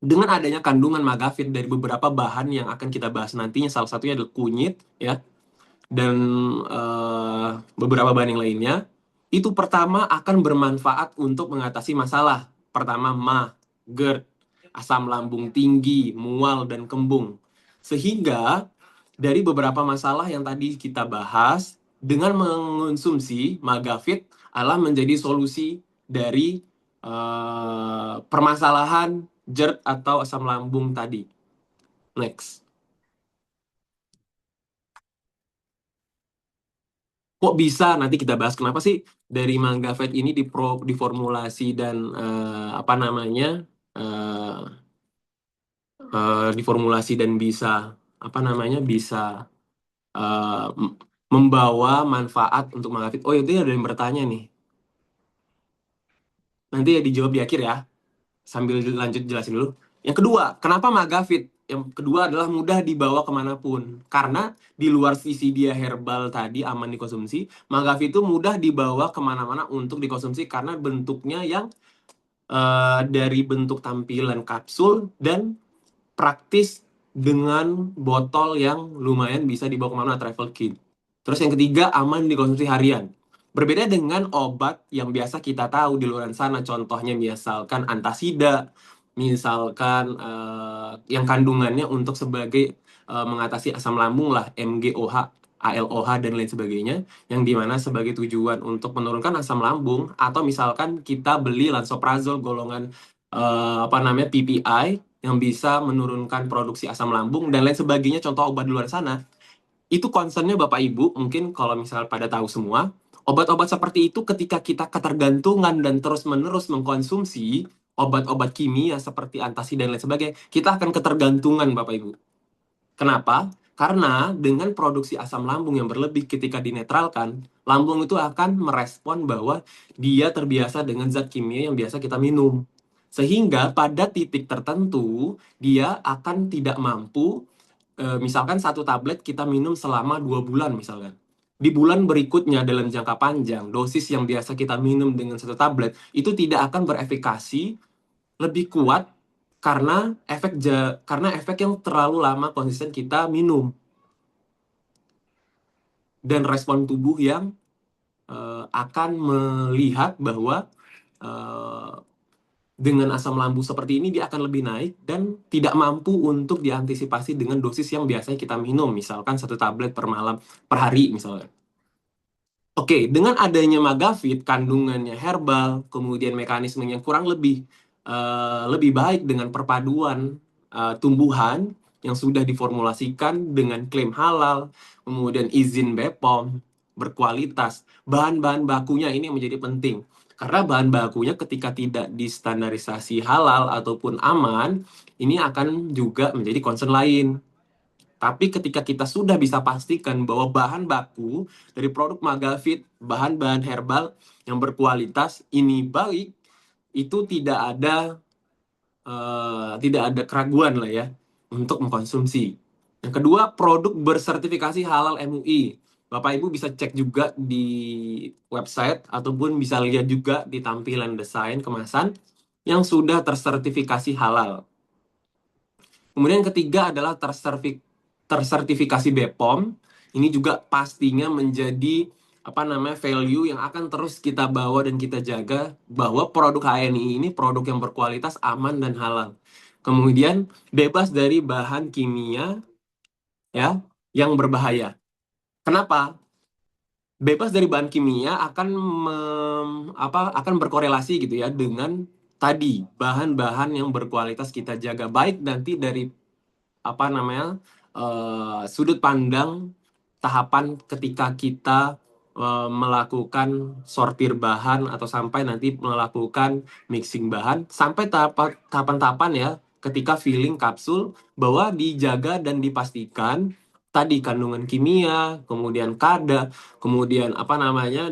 Dengan adanya kandungan Magafit dari beberapa bahan yang akan kita bahas nantinya, salah satunya adalah kunyit, ya, dan beberapa bahan yang lainnya, itu pertama akan bermanfaat untuk mengatasi masalah. Pertama, MAH, GERD, asam lambung tinggi, mual, dan kembung. Sehingga dari beberapa masalah yang tadi kita bahas, dengan mengonsumsi Magafit adalah menjadi solusi dari permasalahan GERD atau asam lambung tadi. Next. Kok bisa? Nanti kita bahas kenapa sih dari Magafit ini diformulasi dan apa namanya diformulasi dan bisa apa namanya bisa eh, membawa manfaat untuk Magafit. Oh, itu ada yang bertanya nih. Nanti ya dijawab di akhir ya. Sambil lanjut jelasin dulu. Yang kedua, kenapa Magafit? Yang kedua adalah mudah dibawa kemanapun. Karena di luar sisi dia herbal tadi, aman dikonsumsi, Magafit itu mudah dibawa kemana-mana untuk dikonsumsi karena bentuknya yang dari bentuk tampilan kapsul dan praktis dengan botol yang lumayan bisa dibawa kemana travel kit. Terus yang ketiga, aman dikonsumsi harian. Berbeda dengan obat yang biasa kita tahu di luar sana, contohnya misalkan antasida, misalkan yang kandungannya untuk sebagai mengatasi asam lambung lah, MGOH, ALOH, dan lain sebagainya, yang dimana sebagai tujuan untuk menurunkan asam lambung, atau misalkan kita beli lansoprazol golongan apa namanya PPI, yang bisa menurunkan produksi asam lambung, dan lain sebagainya, contoh obat di luar sana, itu concernnya Bapak Ibu, mungkin kalau misal pada tahu semua, obat-obat seperti itu ketika kita ketergantungan dan terus-menerus mengkonsumsi obat-obat kimia seperti antasida dan lain sebagainya, kita akan ketergantungan Bapak Ibu. Kenapa? Karena dengan produksi asam lambung yang berlebih ketika dinetralkan, lambung itu akan merespon bahwa dia terbiasa dengan zat kimia yang biasa kita minum. Sehingga pada titik tertentu, dia akan tidak mampu, misalkan satu tablet kita minum selama 2 bulan misalkan. Di bulan berikutnya dalam jangka panjang, dosis yang biasa kita minum dengan satu tablet, itu tidak akan berefikasi lebih kuat karena efek yang terlalu lama konsisten kita minum dan respon tubuh yang akan melihat bahwa dengan asam lambung seperti ini dia akan lebih naik dan tidak mampu untuk diantisipasi dengan dosis yang biasanya kita minum, misalkan satu tablet per malam per hari misalnya. Oke, dengan adanya Magafit, kandungannya herbal, kemudian mekanisme yang kurang lebih baik dengan perpaduan tumbuhan yang sudah diformulasikan dengan klaim halal, kemudian izin BPOM, berkualitas. Bahan-bahan bakunya ini menjadi penting. Karena bahan bakunya ketika tidak distandarisasi halal ataupun aman, ini akan juga menjadi concern lain. Tapi ketika kita sudah bisa pastikan bahwa bahan baku dari produk Magavit, bahan-bahan herbal yang berkualitas ini baik, itu tidak ada keraguan lah ya untuk mengkonsumsi. Yang kedua, produk bersertifikasi halal MUI. Bapak Ibu bisa cek juga di website ataupun bisa lihat juga di tampilan desain kemasan yang sudah tersertifikasi halal. Kemudian yang ketiga adalah tersertifikasi BPOM. Ini juga pastinya menjadi value yang akan terus kita bawa dan kita jaga bahwa produk HNI ini produk yang berkualitas, aman dan halal. Kemudian bebas dari bahan kimia ya yang berbahaya. Kenapa? Bebas dari bahan kimia akan berkorelasi gitu ya dengan tadi bahan-bahan yang berkualitas kita jaga, baik nanti dari sudut pandang tahapan ketika kita melakukan sortir bahan atau sampai nanti melakukan mixing bahan, sampai tahapan-tahapan ya ketika filling kapsul, bahwa dijaga dan dipastikan tadi kandungan kimia, kemudian kadar, kemudian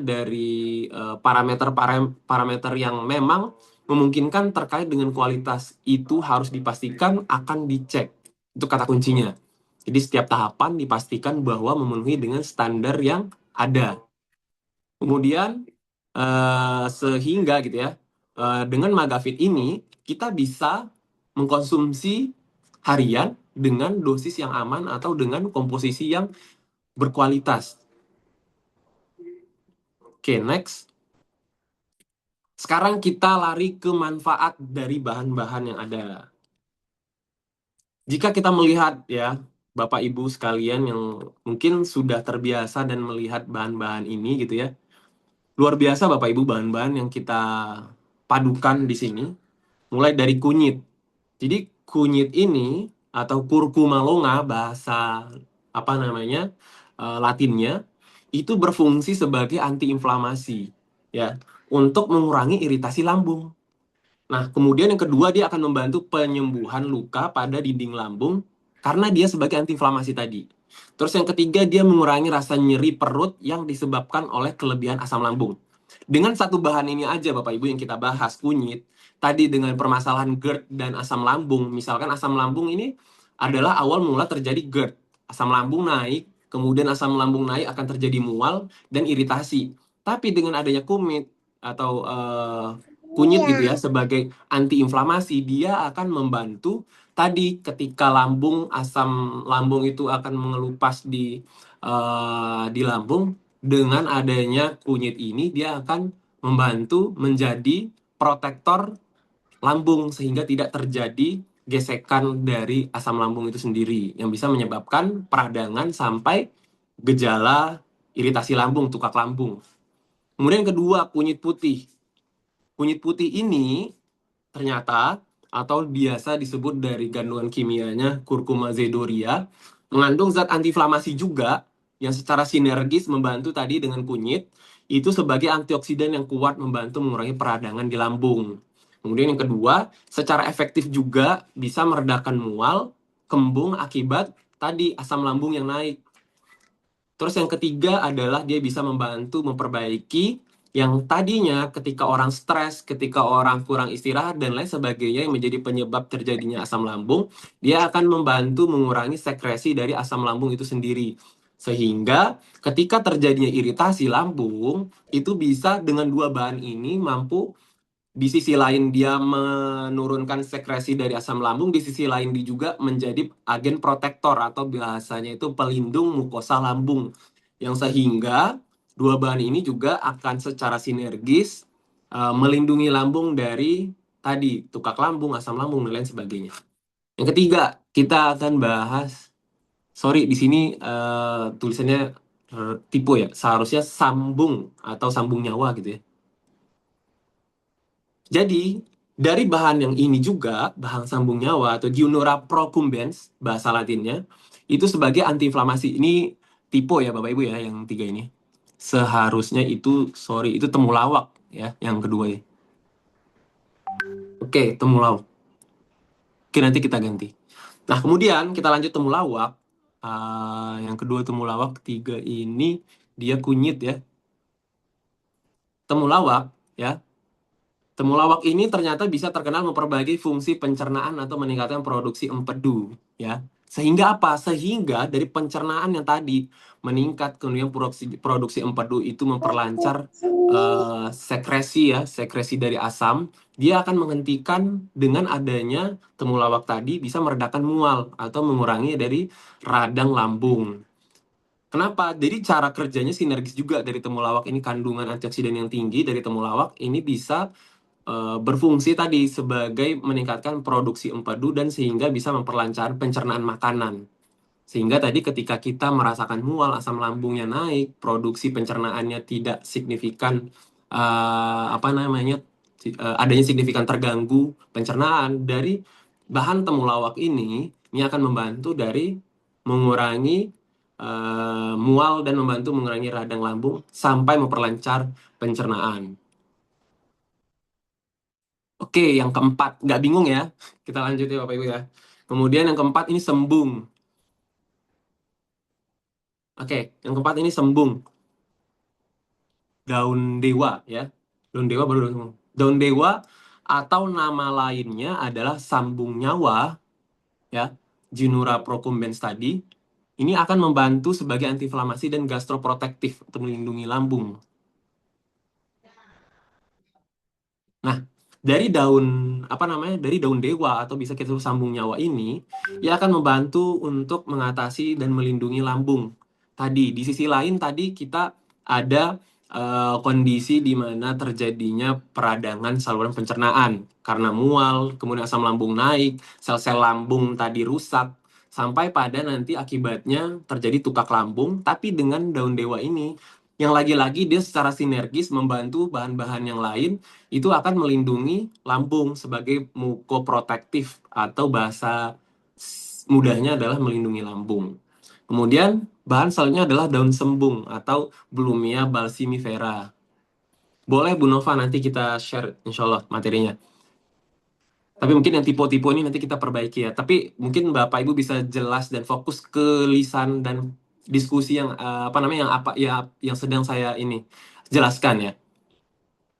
dari parameter yang memang memungkinkan terkait dengan kualitas itu harus dipastikan akan dicek. Itu kata kuncinya. Jadi setiap tahapan dipastikan bahwa memenuhi dengan standar yang ada. Kemudian sehingga gitu ya, dengan Magavit ini kita bisa mengkonsumsi harian dengan dosis yang aman atau dengan komposisi yang berkualitas. Oke, next. Sekarang kita lari ke manfaat dari bahan-bahan yang ada. Jika kita melihat ya, Bapak Ibu sekalian yang mungkin sudah terbiasa dan melihat bahan-bahan ini gitu ya. Luar biasa Bapak Ibu bahan-bahan yang kita padukan di sini. Mulai dari kunyit. Jadi kunyit ini atau curcuma longa bahasa Latinnya itu berfungsi sebagai antiinflamasi ya, untuk mengurangi iritasi lambung. Nah, kemudian yang kedua dia akan membantu penyembuhan luka pada dinding lambung karena dia sebagai antiinflamasi tadi. Terus yang ketiga dia mengurangi rasa nyeri perut yang disebabkan oleh kelebihan asam lambung. Dengan satu bahan ini aja Bapak Ibu yang kita bahas, kunyit, tadi dengan permasalahan GERD dan asam lambung, misalkan asam lambung ini adalah awal mula terjadi GERD. Asam lambung naik, kemudian asam lambung naik akan terjadi mual dan iritasi. Tapi dengan adanya kunyit gitu ya sebagai antiinflamasi, dia akan membantu tadi ketika asam lambung itu akan mengelupas di lambung. Dengan adanya kunyit ini dia akan membantu menjadi protektor lambung sehingga tidak terjadi gesekan dari asam lambung itu sendiri yang bisa menyebabkan peradangan sampai gejala iritasi lambung, tukak lambung. Kemudian kedua, kunyit putih. Kunyit putih ini ternyata atau biasa disebut dari kandungan kimianya Curcuma zedoria, mengandung zat antiinflamasi juga yang secara sinergis membantu tadi dengan kunyit, itu sebagai antioksidan yang kuat membantu mengurangi peradangan di lambung. Kemudian yang kedua, secara efektif juga bisa meredakan mual, kembung akibat tadi asam lambung yang naik. Terus yang ketiga adalah dia bisa membantu memperbaiki yang tadinya ketika orang stres, ketika orang kurang istirahat dan lain sebagainya yang menjadi penyebab terjadinya asam lambung, dia akan membantu mengurangi sekresi dari asam lambung itu sendiri. Sehingga ketika terjadinya iritasi lambung, itu bisa dengan dua bahan ini mampu di sisi lain dia menurunkan sekresi dari asam lambung, di sisi lain dia juga menjadi agen protektor atau bahasanya itu pelindung mukosa lambung. Yang sehingga dua bahan ini juga akan secara sinergis melindungi lambung dari tadi tukak lambung, asam lambung dan lain sebagainya. Yang ketiga, kita akan bahas di sini tulisannya tipe ya, seharusnya sambung atau sambung nyawa gitu ya. Jadi, dari bahan yang ini juga, bahan sambung nyawa atau Diunora procumbens, bahasa latinnya, itu sebagai antiinflamasi. Ini tipe ya Bapak Ibu ya, yang tiga ini. Seharusnya itu temulawak ya, yang kedua ya. Oke, temulawak. Oke, nanti kita ganti. Nah, kemudian kita lanjut temulawak. Yang kedua temulawak, ketiga ini dia kunyit ya. Temulawak ya. Temulawak ini ternyata bisa terkenal memperbaiki fungsi pencernaan atau meningkatkan produksi empedu, ya. Sehingga apa? Sehingga dari pencernaan yang tadi meningkat, kemudian produksi empedu itu memperlancar sekresi ya, sekresi dari asam. Dia akan menghentikan dengan adanya temulawak tadi bisa meredakan mual atau mengurangi dari radang lambung. Kenapa? Jadi cara kerjanya sinergis juga dari temulawak ini, kandungan antioksidan yang tinggi dari temulawak ini bisa berfungsi tadi sebagai meningkatkan produksi empedu dan sehingga bisa memperlancar pencernaan makanan. Sehingga tadi ketika kita merasakan mual, asam lambungnya naik, produksi pencernaannya tidak signifikan, apa namanya, adanya signifikan terganggu pencernaan dari bahan temulawak ini akan membantu dari mengurangi mual dan membantu mengurangi radang lambung sampai memperlancar pencernaan. Oke, yang keempat, nggak bingung ya? Kita lanjut ya Bapak Ibu ya. Kemudian yang keempat ini sembung. Oke, yang keempat ini sembung. Daun dewa ya. Daun dewa baru daun sembung. Daun dewa atau nama lainnya adalah sambung nyawa ya. Ginura procumbens tadi. Ini akan membantu sebagai antiinflamasi dan gastroprotektif untuk melindungi lambung. Nah, dari daun apa namanya? Dari daun dewa atau bisa kita sebut sambung nyawa ini, ia akan membantu untuk mengatasi dan melindungi lambung. Tadi di sisi lain tadi kita ada kondisi di mana terjadinya peradangan saluran pencernaan karena mual, kemudian asam lambung naik, sel-sel lambung tadi rusak, sampai pada nanti akibatnya terjadi tukak lambung. Tapi dengan daun dewa ini, yang lagi-lagi dia secara sinergis membantu bahan-bahan yang lain itu akan melindungi lambung sebagai mukoprotektif atau bahasa mudahnya adalah melindungi lambung. Kemudian bahan selanjutnya adalah daun sembung atau Blumia balsamifera. Boleh Bu Nova nanti kita share insya Allah materinya. Tapi mungkin yang tipe-tipe ini nanti kita perbaiki ya. Tapi mungkin Bapak Ibu bisa jelas dan fokus ke lisan dan diskusi yang apa namanya yang sedang saya ini jelaskan ya.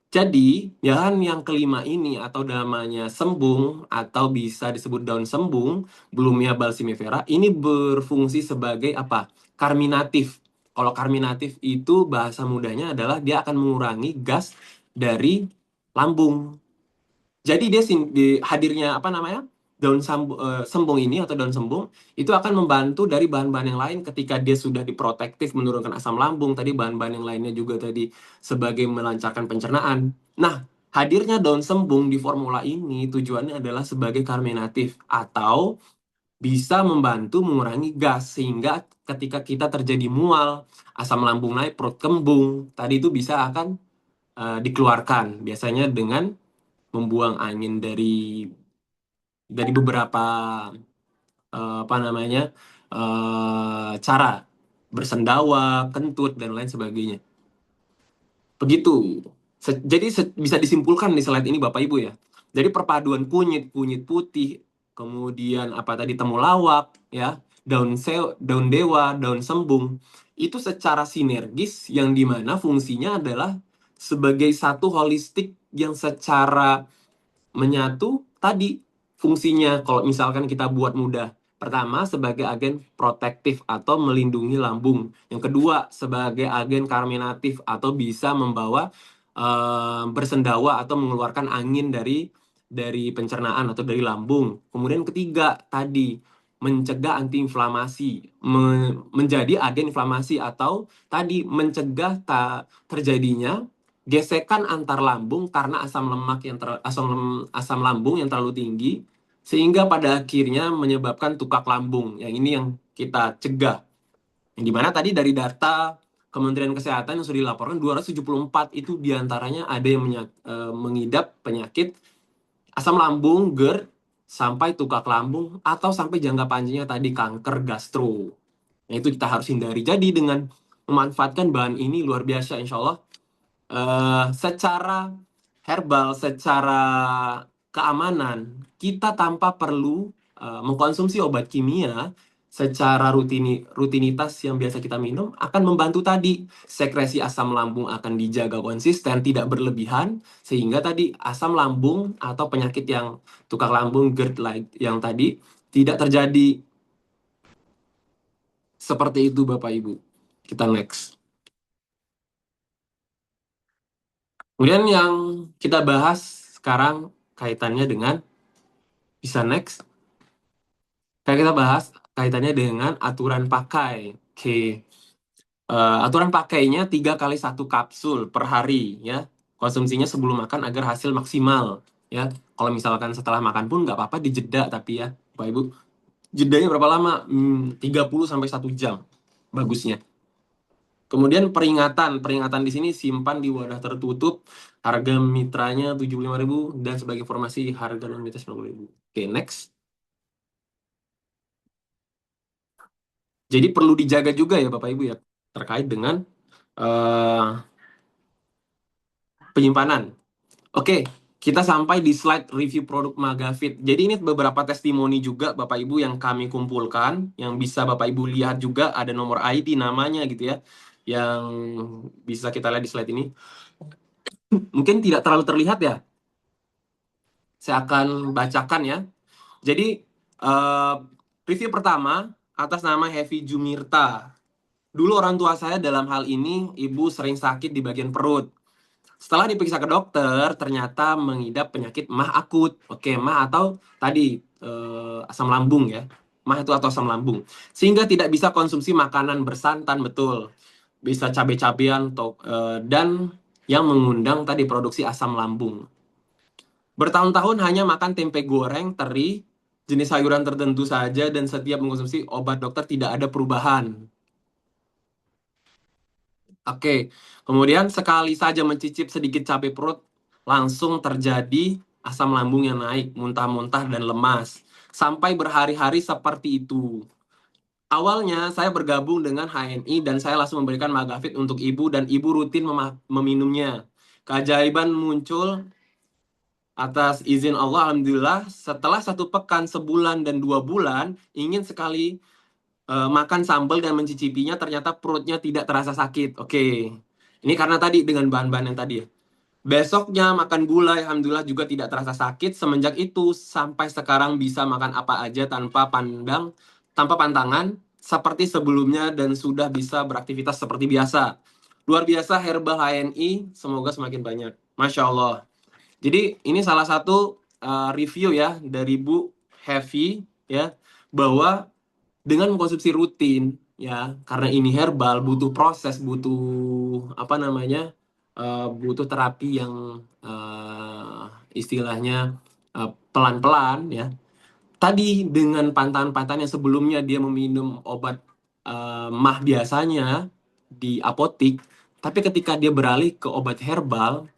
Jadi, bahan yang kelima ini atau namanya sembung atau bisa disebut daun sembung, Blumia balsamifera, ini berfungsi sebagai apa? Karminatif. Kalau karminatif itu bahasa mudahnya adalah dia akan mengurangi gas dari lambung. Jadi dia hadirnya apa namanya? Sembung ini atau daun sembung itu akan membantu dari bahan-bahan yang lain ketika dia sudah diprotektif menurunkan asam lambung, tadi bahan-bahan yang lainnya juga tadi sebagai melancarkan pencernaan. Nah, hadirnya daun sembung di formula ini tujuannya adalah sebagai karminatif atau bisa membantu mengurangi gas sehingga ketika kita terjadi mual, asam lambung naik, perut kembung, tadi itu bisa akan dikeluarkan biasanya dengan membuang angin dari beberapa apa namanya cara bersendawa, kentut dan lain sebagainya. Begitu. Jadi bisa disimpulkan di slide ini Bapak Ibu ya. Jadi perpaduan kunyit putih, kemudian apa tadi temulawak ya, daun dewa, daun sembung itu secara sinergis yang dimana fungsinya adalah sebagai satu holistik yang secara menyatu tadi fungsinya kalau misalkan kita buat mudah. Pertama, sebagai agen protektif atau melindungi lambung. Yang kedua, sebagai agen karminatif atau bisa membawa bersendawa atau mengeluarkan angin dari pencernaan atau dari lambung. Kemudian ketiga, tadi mencegah antiinflamasi, menjadi agen inflamasi atau tadi mencegah terjadinya gesekan antar lambung karena asam lambung yang terlalu tinggi sehingga pada akhirnya menyebabkan tukak lambung. Yang ini yang kita cegah. Yang dimana tadi dari data Kementerian Kesehatan yang sudah dilaporkan 274 itu diantaranya ada yang mengidap penyakit asam lambung, GERD, sampai tukak lambung atau sampai jangka panjangnya tadi kanker gastro. Nah itu kita harus hindari. Jadi dengan memanfaatkan bahan ini luar biasa insya Allah secara herbal, secara keamanan, kita tanpa perlu mengkonsumsi obat kimia, secara rutinitas yang biasa kita minum akan membantu tadi sekresi asam lambung akan dijaga konsisten, tidak berlebihan, sehingga tadi asam lambung atau penyakit yang tukar lambung GERD yang tadi tidak terjadi. Seperti itu Bapak Ibu. Kita next. Kemudian yang kita bahas sekarang kaitannya dengan, bisa next. Kayak kita bahas kaitannya dengan aturan pakai. Oke. Aturan pakainya 3 kali 1 kapsul per hari ya. Konsumsinya sebelum makan agar hasil maksimal ya. Kalau misalkan setelah makan pun nggak apa-apa dijeda, tapi ya Bapak Ibu, jedanya berapa lama? 30 sampai 1 jam bagusnya. Kemudian peringatan di sini simpan di wadah tertutup, harga mitranya 75.000 dan sebagai informasi harga non mitra 90.000. Oke, next. Jadi perlu dijaga juga ya Bapak Ibu ya, terkait dengan penyimpanan. Oke, kita sampai di slide review produk Magafit. Jadi ini beberapa testimoni juga Bapak Ibu yang kami kumpulkan, yang bisa Bapak Ibu lihat juga, ada nomor ID namanya gitu ya, yang bisa kita lihat di slide ini. Mungkin tidak terlalu terlihat ya. Saya akan bacakan ya. Jadi review pertama atas nama Heavy Jumirta. Dulu orang tua saya dalam hal ini, ibu sering sakit di bagian perut. Setelah diperiksa ke dokter, ternyata mengidap penyakit MAH akut. Oke, MAH atau tadi asam lambung ya. MAH itu atau asam lambung. Sehingga tidak bisa konsumsi makanan bersantan, betul. Bisa cabai-cabean dan yang mengundang tadi produksi asam lambung. Bertahun-tahun hanya makan tempe goreng, teri, jenis sayuran tertentu saja, dan setiap mengkonsumsi obat dokter tidak ada perubahan. Oke, kemudian sekali saja mencicip sedikit cabai perut, langsung terjadi asam lambung yang naik, muntah-muntah dan lemas. Sampai berhari-hari seperti itu. Awalnya saya bergabung dengan HNI dan saya langsung memberikan Magafit untuk ibu dan ibu rutin meminumnya. Keajaiban muncul atas izin Allah, alhamdulillah. Setelah 1 pekan, sebulan, dan 2 bulan, ingin sekali makan sambal dan mencicipinya, ternyata perutnya tidak terasa sakit. Oke, ini karena tadi dengan bahan-bahan yang tadi ya. Besoknya makan gulai, alhamdulillah juga tidak terasa sakit. Semenjak itu sampai sekarang bisa makan apa aja tanpa pantangan seperti sebelumnya dan sudah bisa beraktivitas seperti biasa. Luar biasa herbal HNI, semoga semakin banyak. Masya Allah. Jadi ini salah satu review ya dari Bu Heavy ya, bahwa dengan mengkonsumsi rutin ya, karena ini herbal, butuh proses, butuh butuh terapi yang istilahnya pelan-pelan ya. Tadi dengan pantangan-pantangan yang sebelumnya dia meminum obat MAH biasanya di apotik, tapi ketika dia beralih ke obat herbal,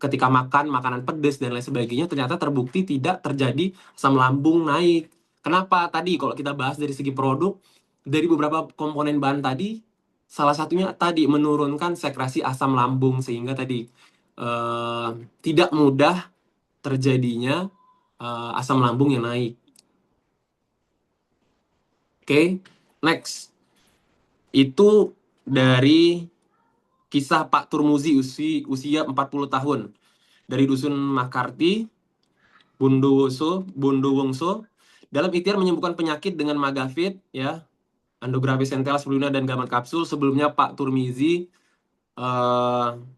ketika makan makanan pedas dan lain sebagainya, ternyata terbukti tidak terjadi asam lambung naik. Kenapa? Tadi kalau kita bahas dari segi produk, dari beberapa komponen bahan tadi, salah satunya tadi menurunkan sekresi asam lambung, sehingga tadi tidak mudah terjadinya asam lambung yang naik. Oke, next. Itu dari kisah Pak Turmuzi, usia 40 tahun. Dari Dusun Makarti, Bondowoso, dalam ikhtiar menyembuhkan penyakit dengan Magafit, ya, Androgravis centella sebelumnya dan gamat kapsul. Sebelumnya Pak Turmizi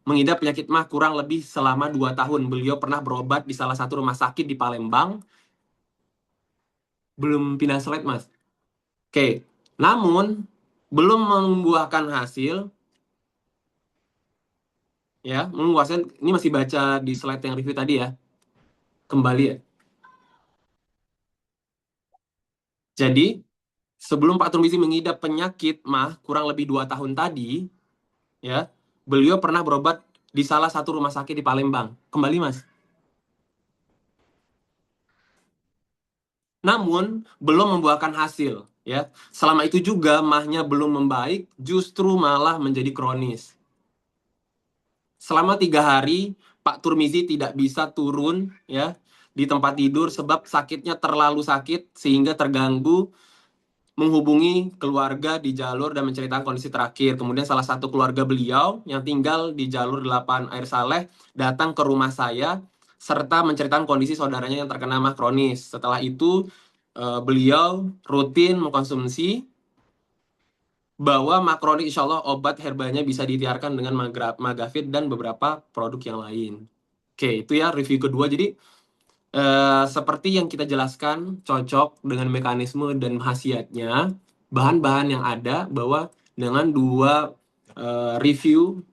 mengidap penyakit MAH kurang lebih selama 2 tahun. Beliau pernah berobat di salah satu rumah sakit di Palembang. Belum pindah slide, Mas. Oke, namun belum membuahkan hasil. Ya, menguasai, ini masih baca di slide yang review tadi ya. Kembali ya. Jadi, sebelum Pak Turmizi mengidap penyakit MAH kurang lebih 2 tahun tadi, ya, beliau pernah berobat di salah satu rumah sakit di Palembang. Kembali, Mas. Namun, belum membuahkan hasil, ya. Selama itu juga MAH-nya belum membaik, justru malah menjadi kronis. Selama 3 hari, Pak Turmizi tidak bisa turun ya di tempat tidur sebab sakitnya terlalu sakit sehingga terganggu menghubungi keluarga di jalur dan menceritakan kondisi terakhir. Kemudian salah satu keluarga beliau yang tinggal di jalur 8 Air Saleh datang ke rumah saya serta menceritakan kondisi saudaranya yang terkena mah kronis. Setelah itu beliau rutin mengkonsumsi bahwa mah kronik insya Allah obat herbalnya bisa ditiarkan dengan Magafit dan beberapa produk yang lain. Oke, itu ya review kedua. Jadi seperti yang kita jelaskan, cocok dengan mekanisme dan khasiatnya, bahan-bahan yang ada, bahwa dengan dua review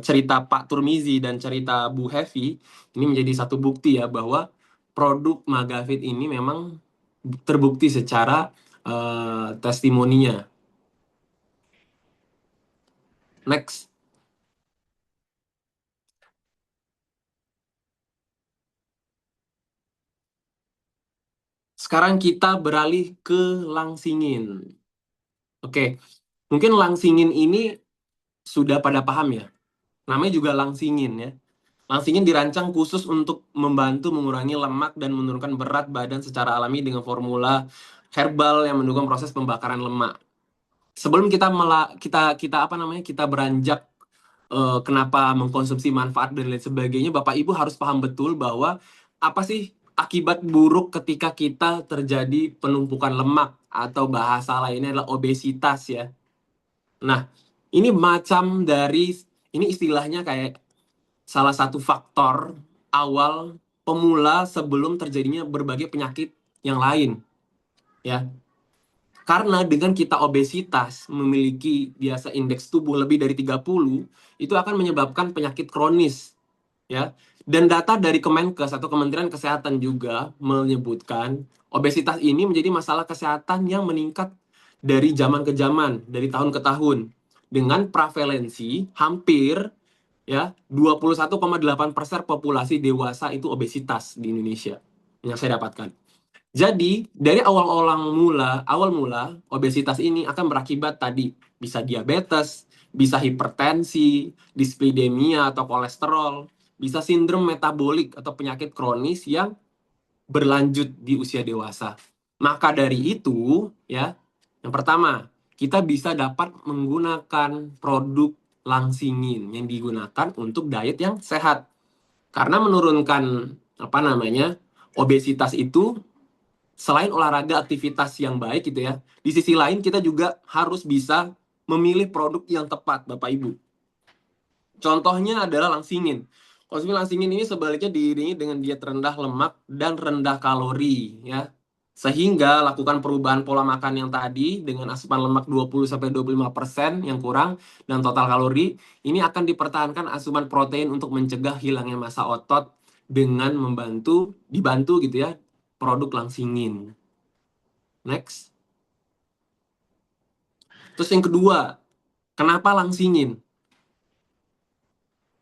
cerita Pak Turmizi dan cerita Bu Hevi, ini menjadi satu bukti ya bahwa produk Magafit ini memang terbukti secara testimoninya. Next. Sekarang kita beralih ke langsingin. Oke, mungkin langsingin ini sudah pada paham ya. Namanya juga langsingin ya. Langsingin dirancang khusus untuk membantu mengurangi lemak dan menurunkan berat badan secara alami dengan formula herbal yang mendukung proses pembakaran lemak. Sebelum kita beranjak kenapa mengkonsumsi manfaat dan lain sebagainya, Bapak Ibu harus paham betul bahwa apa sih akibat buruk ketika kita terjadi penumpukan lemak atau bahasa lainnya adalah obesitas ya. Nah, ini istilahnya kayak salah satu faktor awal pemula sebelum terjadinya berbagai penyakit yang lain ya. Karena dengan kita obesitas, memiliki biasa indeks tubuh lebih dari 30, itu akan menyebabkan penyakit kronis ya. Dan data dari Kemenkes atau Kementerian Kesehatan juga menyebutkan obesitas ini menjadi masalah kesehatan yang meningkat dari zaman ke zaman, dari tahun ke tahun, dengan prevalensi hampir ya 21,8% populasi dewasa itu obesitas di Indonesia yang saya dapatkan. Jadi dari awal mula obesitas ini akan berakibat tadi bisa diabetes, bisa hipertensi, dislipidemia atau kolesterol, bisa sindrom metabolik atau penyakit kronis yang berlanjut di usia dewasa. Maka dari itu ya, yang pertama, kita bisa dapat menggunakan produk langsingin yang digunakan untuk diet yang sehat. Karena menurunkan obesitas itu selain olahraga aktivitas yang baik gitu ya, di sisi lain kita juga harus bisa memilih produk yang tepat Bapak Ibu. Contohnya adalah langsingin. Konsumsi langsingin ini sebaliknya diiringi dengan diet rendah lemak dan rendah kalori ya. Sehingga lakukan perubahan pola makan yang tadi dengan asupan lemak 20-25% yang kurang dan total kalori, ini akan dipertahankan asupan protein untuk mencegah hilangnya massa otot dengan dibantu gitu ya produk langsingin. Next. Terus yang kedua, kenapa langsingin?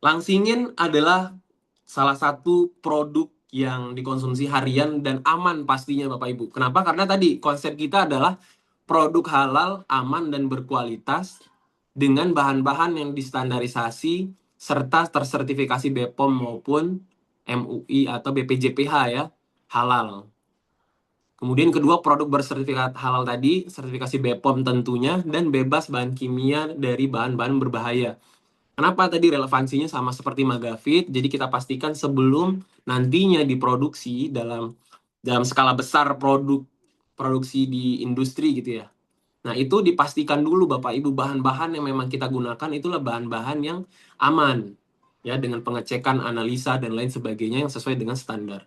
Langsingin adalah salah satu produk yang dikonsumsi harian dan aman pastinya Bapak Ibu. Kenapa? Karena tadi konsep kita adalah produk halal, aman, dan berkualitas dengan bahan-bahan yang distandarisasi serta tersertifikasi BPOM maupun MUI atau BPJPH ya, halal. Kemudian kedua, produk bersertifikat halal tadi, sertifikasi BPOM tentunya, dan bebas bahan kimia dari bahan-bahan berbahaya. Kenapa tadi relevansinya sama seperti Magafit? Jadi kita pastikan sebelum nantinya diproduksi dalam skala besar produksi di industri gitu ya. Nah, itu dipastikan dulu Bapak Ibu bahan-bahan yang memang kita gunakan itulah bahan-bahan yang aman ya, dengan pengecekan, analisa dan lain sebagainya yang sesuai dengan standar.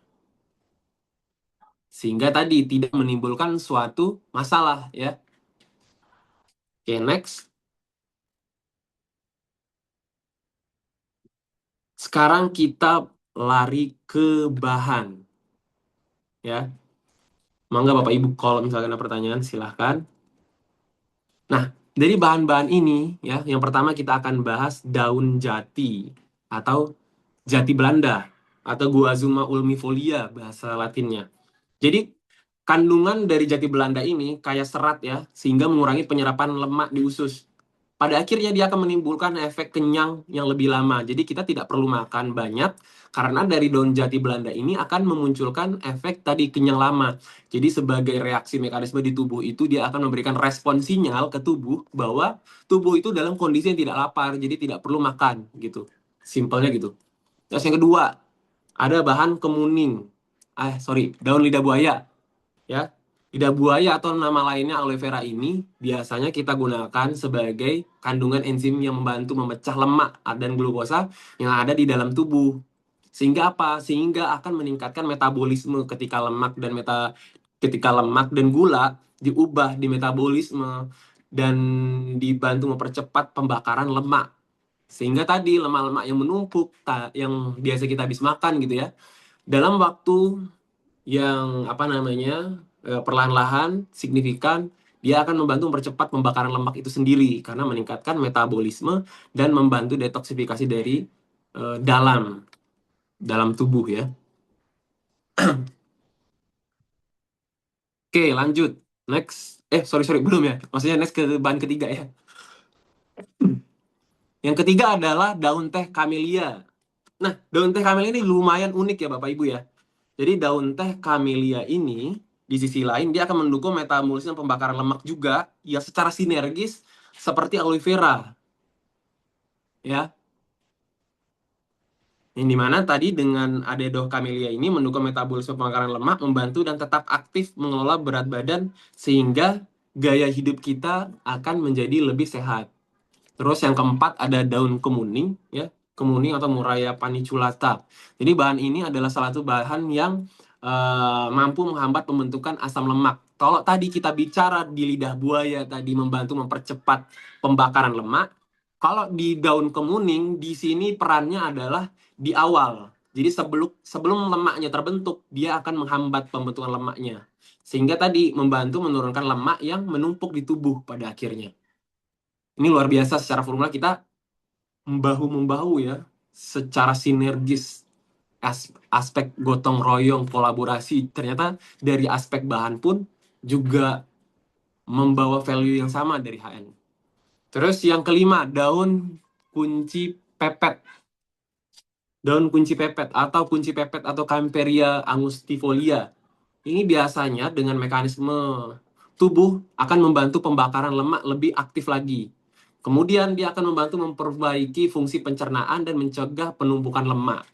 Sehingga tadi tidak menimbulkan suatu masalah ya. Oke, next. Sekarang kita lari ke bahan. Ya. Mangga Bapak Ibu kalau misalkan ada pertanyaan silahkan. Nah, dari bahan-bahan ini ya, yang pertama kita akan bahas daun jati atau jati Belanda atau Guazuma ulmifolia bahasa Latinnya. Jadi kandungan dari jati Belanda ini kaya serat ya, sehingga mengurangi penyerapan lemak di usus. pada akhirnya dia akan menimbulkan efek kenyang yang lebih lama. Jadi kita tidak perlu makan banyak karena dari daun jati Belanda ini akan memunculkan efek tadi kenyang lama. Jadi sebagai reaksi mekanisme di tubuh itu dia akan memberikan respon sinyal ke tubuh bahwa tubuh itu dalam kondisi yang tidak lapar, jadi tidak perlu makan gitu. Simpelnya gitu. Terus yang kedua, ada bahan kemuning. Daun lidah buaya ya. Lidah buaya atau nama lainnya aloe vera ini biasanya kita gunakan sebagai kandungan enzim yang membantu memecah lemak dan glukosa yang ada di dalam tubuh. Sehingga apa? Sehingga akan meningkatkan metabolisme ketika lemak dan gula diubah di metabolisme dan dibantu mempercepat pembakaran lemak. Sehingga tadi lemak-lemak yang menumpuk yang biasa kita habis makan gitu ya, dalam waktu yang perlahan-lahan signifikan dia akan membantu mempercepat pembakaran lemak itu sendiri karena meningkatkan metabolisme dan membantu detoksifikasi dari dalam tubuh ya. Oke, lanjut. Next. Belum ya. Maksudnya next ke bahan ketiga ya. Yang ketiga adalah daun teh camellia. Nah, daun teh camellia ini lumayan unik ya Bapak Ibu ya. Jadi daun teh camellia ini di sisi lain dia akan mendukung metabolisme pembakaran lemak juga ya secara sinergis seperti aloe vera. Ya. Yang dimana tadi dengan Adedo camellia ini mendukung metabolisme pembakaran lemak, membantu dan tetap aktif mengelola berat badan sehingga gaya hidup kita akan menjadi lebih sehat. Terus yang keempat ada daun kemuning ya, kemuning atau Murraya paniculata. Jadi bahan ini adalah salah satu bahan yang mampu menghambat pembentukan asam lemak. Kalau tadi kita bicara di lidah buaya tadi membantu mempercepat pembakaran lemak, kalau di daun kemuning di sini perannya adalah di awal. Jadi sebelum lemaknya terbentuk, dia akan menghambat pembentukan lemaknya. Sehingga tadi membantu menurunkan lemak yang menumpuk di tubuh pada akhirnya. Ini luar biasa secara formula kita membahu-membahu ya, secara sinergis aspek gotong royong kolaborasi. Ternyata dari aspek bahan pun juga membawa value yang sama dari HN. Terus yang kelima, daun kunci pepet. Daun kunci pepet atau Campharia angustifolia. Ini biasanya dengan mekanisme tubuh akan membantu pembakaran lemak lebih aktif lagi. Kemudian dia akan membantu memperbaiki fungsi pencernaan dan mencegah penumpukan lemak.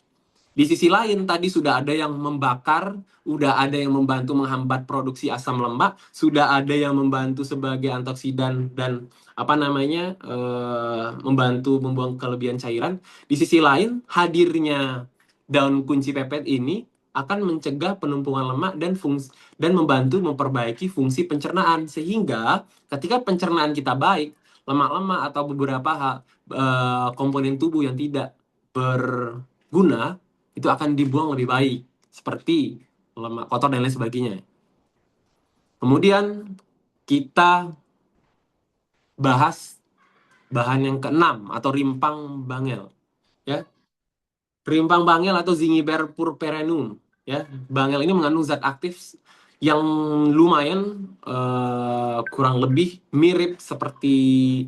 Di sisi lain tadi sudah ada yang membakar, sudah ada yang membantu menghambat produksi asam lemak, sudah ada yang membantu sebagai antioksidan dan membantu membuang kelebihan cairan. Di sisi lain hadirnya daun kunci pepet ini akan mencegah penumpukan lemak dan membantu memperbaiki fungsi pencernaan sehingga ketika pencernaan kita baik, lemak-lemak atau beberapa komponen tubuh yang tidak berguna itu akan dibuang lebih baik seperti lemak kotor dan lain sebagainya. Kemudian kita bahas bahan yang keenam atau rimpang bangel ya. Rimpang bangel atau Zingiber purpurenum ya. Bangel ini mengandung zat aktif yang lumayan kurang lebih mirip seperti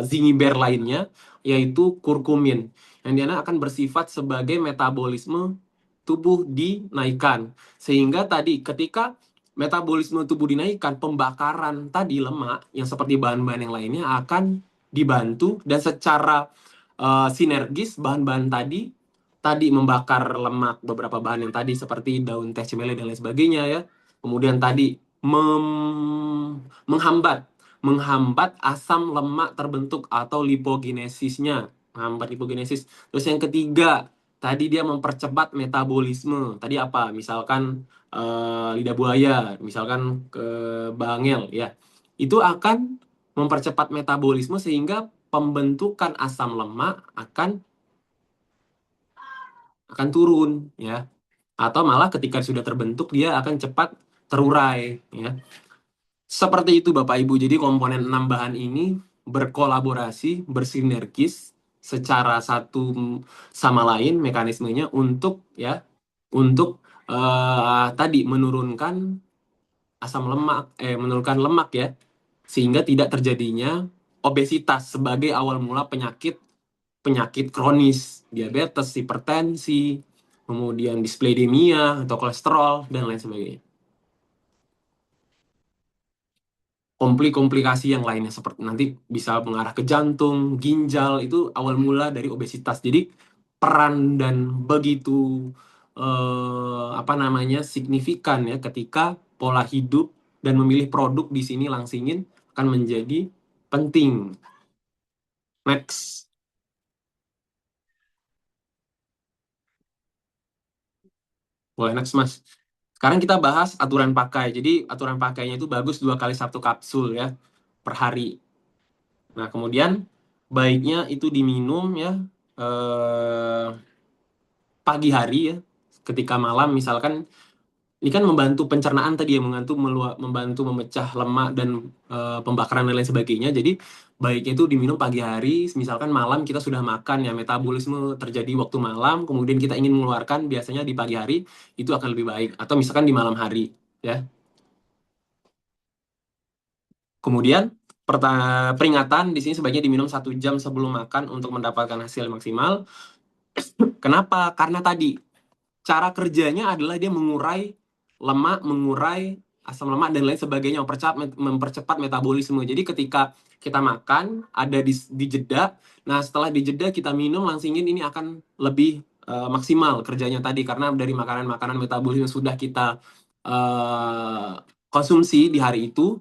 Zingiber lainnya, yaitu kurkumin yang dia akan bersifat sebagai metabolisme tubuh dinaikkan. Sehingga tadi ketika metabolisme tubuh dinaikkan, pembakaran tadi lemak yang seperti bahan-bahan yang lainnya akan dibantu dan secara sinergis bahan-bahan tadi membakar lemak, beberapa bahan yang tadi seperti daun teh cemele dan lain sebagainya ya. Kemudian tadi menghambat asam lemak terbentuk atau lipogenesisnya, menghambat lipogenesis. Terus yang ketiga, tadi dia mempercepat metabolisme. Tadi apa? Misalkan lidah buaya, misalkan ke bangel ya. Itu akan mempercepat metabolisme sehingga pembentukan asam lemak akan turun ya. Atau malah ketika sudah terbentuk dia akan cepat terurai ya. Seperti itu Bapak Ibu. Jadi komponen 6 bahan ini berkolaborasi, bersinergis secara satu sama lain mekanismenya untuk tadi menurunkan menurunkan lemak ya, sehingga tidak terjadinya obesitas sebagai awal mula penyakit kronis, diabetes, hipertensi, kemudian dislipidemia atau kolesterol dan lain sebagainya. Komplikasi yang lainnya seperti nanti bisa mengarah ke jantung, ginjal, itu awal mula dari obesitas. Jadi peran dan begitu signifikan ya ketika pola hidup dan memilih produk di sini Langsingin akan menjadi penting. Next. Boleh next, Mas. Sekarang kita bahas aturan pakai. Jadi aturan pakainya itu bagus 2 kali 1 kapsul ya per hari. Nah, kemudian baiknya itu diminum ya pagi hari ya. Ketika malam misalkan ini kan membantu pencernaan tadi ya, membantu memecah lemak dan pembakaran dan lain sebagainya. Jadi baiknya itu diminum pagi hari. Misalkan malam kita sudah makan ya, metabolisme terjadi waktu malam, kemudian kita ingin mengeluarkan biasanya di pagi hari, itu akan lebih baik. Atau misalkan di malam hari ya. Kemudian peringatan di sini sebaiknya diminum 1 jam sebelum makan untuk mendapatkan hasil maksimal. Kenapa? Karena tadi cara kerjanya adalah dia mengurai lemak, mengurai asam lemak dan lain sebagainya, mempercepat metabolisme. Jadi ketika kita makan ada di jeda, nah setelah di jeda kita minum Langsingin ini akan lebih maksimal kerjanya tadi, karena dari makanan-makanan metabolisme sudah kita konsumsi di hari itu.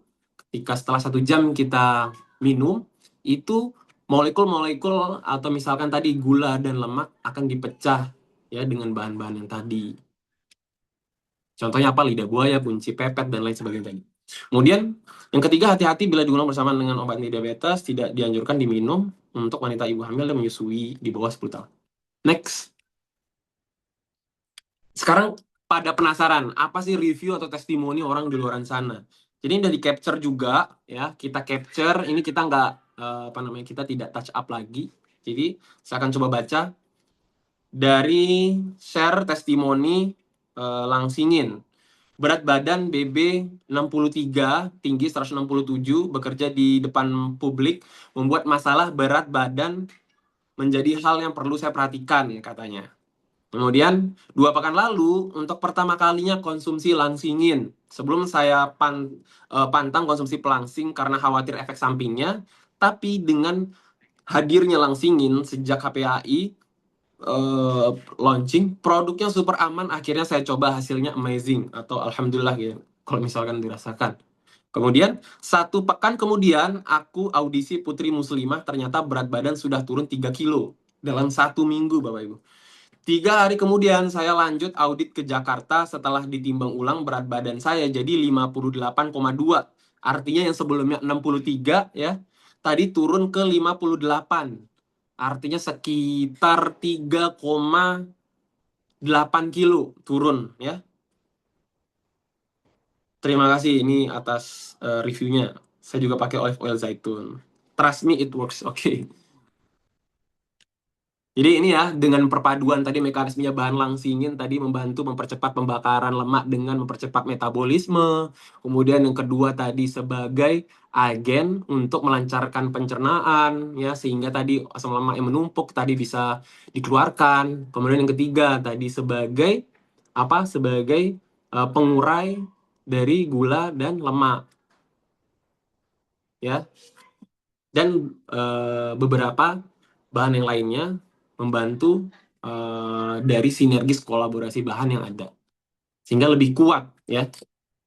Ketika setelah 1 jam kita minum, itu molekul-molekul atau misalkan tadi gula dan lemak akan dipecah ya dengan bahan-bahan yang tadi. Contohnya apa? Lidah buaya, kunci pepet, dan lain sebagainya tadi. Kemudian, yang ketiga, hati-hati bila digunakan bersamaan dengan obat diabetes, tidak dianjurkan diminum untuk wanita ibu hamil dan menyusui di bawah 10 tahun. Next. Sekarang, pada penasaran, apa sih review atau testimoni orang di luar sana? Jadi ini udah di-capture juga, ya. Kita capture, ini kita nggak, kita tidak touch up lagi. Jadi, saya akan coba baca dari share testimoni Langsingin. Berat badan BB 63, tinggi 167, bekerja di depan publik, membuat masalah berat badan menjadi hal yang perlu saya perhatikan ya katanya. Kemudian 2 pekan lalu untuk pertama kalinya konsumsi Langsingin. Sebelum saya pantang konsumsi pelangsing karena khawatir efek sampingnya, tapi dengan hadirnya Langsingin sejak HPAI launching, produknya super aman, akhirnya saya coba, hasilnya amazing atau alhamdulillah gitu kalau misalkan dirasakan. Kemudian 1 pekan kemudian aku audisi Putri Muslimah, ternyata berat badan sudah turun 3 kilo dalam 1 minggu Bapak Ibu. 3 hari kemudian saya lanjut audit ke Jakarta, setelah ditimbang ulang berat badan saya jadi 58,2. Artinya yang sebelumnya 63 ya, tadi turun ke 58. Artinya sekitar 3,8 kilo turun ya. Terima kasih ini atas reviewnya. Saya juga pakai olive oil zaitun. Trust me it works. Oke. Jadi ini ya, dengan perpaduan tadi mekanismenya bahan Langsingin tadi membantu mempercepat pembakaran lemak dengan mempercepat metabolisme. Kemudian yang kedua tadi sebagai agen untuk melancarkan pencernaan ya, sehingga tadi asam lemak yang menumpuk tadi bisa dikeluarkan. Kemudian yang ketiga tadi sebagai pengurai dari gula dan lemak. Ya. Dan beberapa bahan yang lainnya membantu dari sinergis kolaborasi bahan yang ada sehingga lebih kuat ya.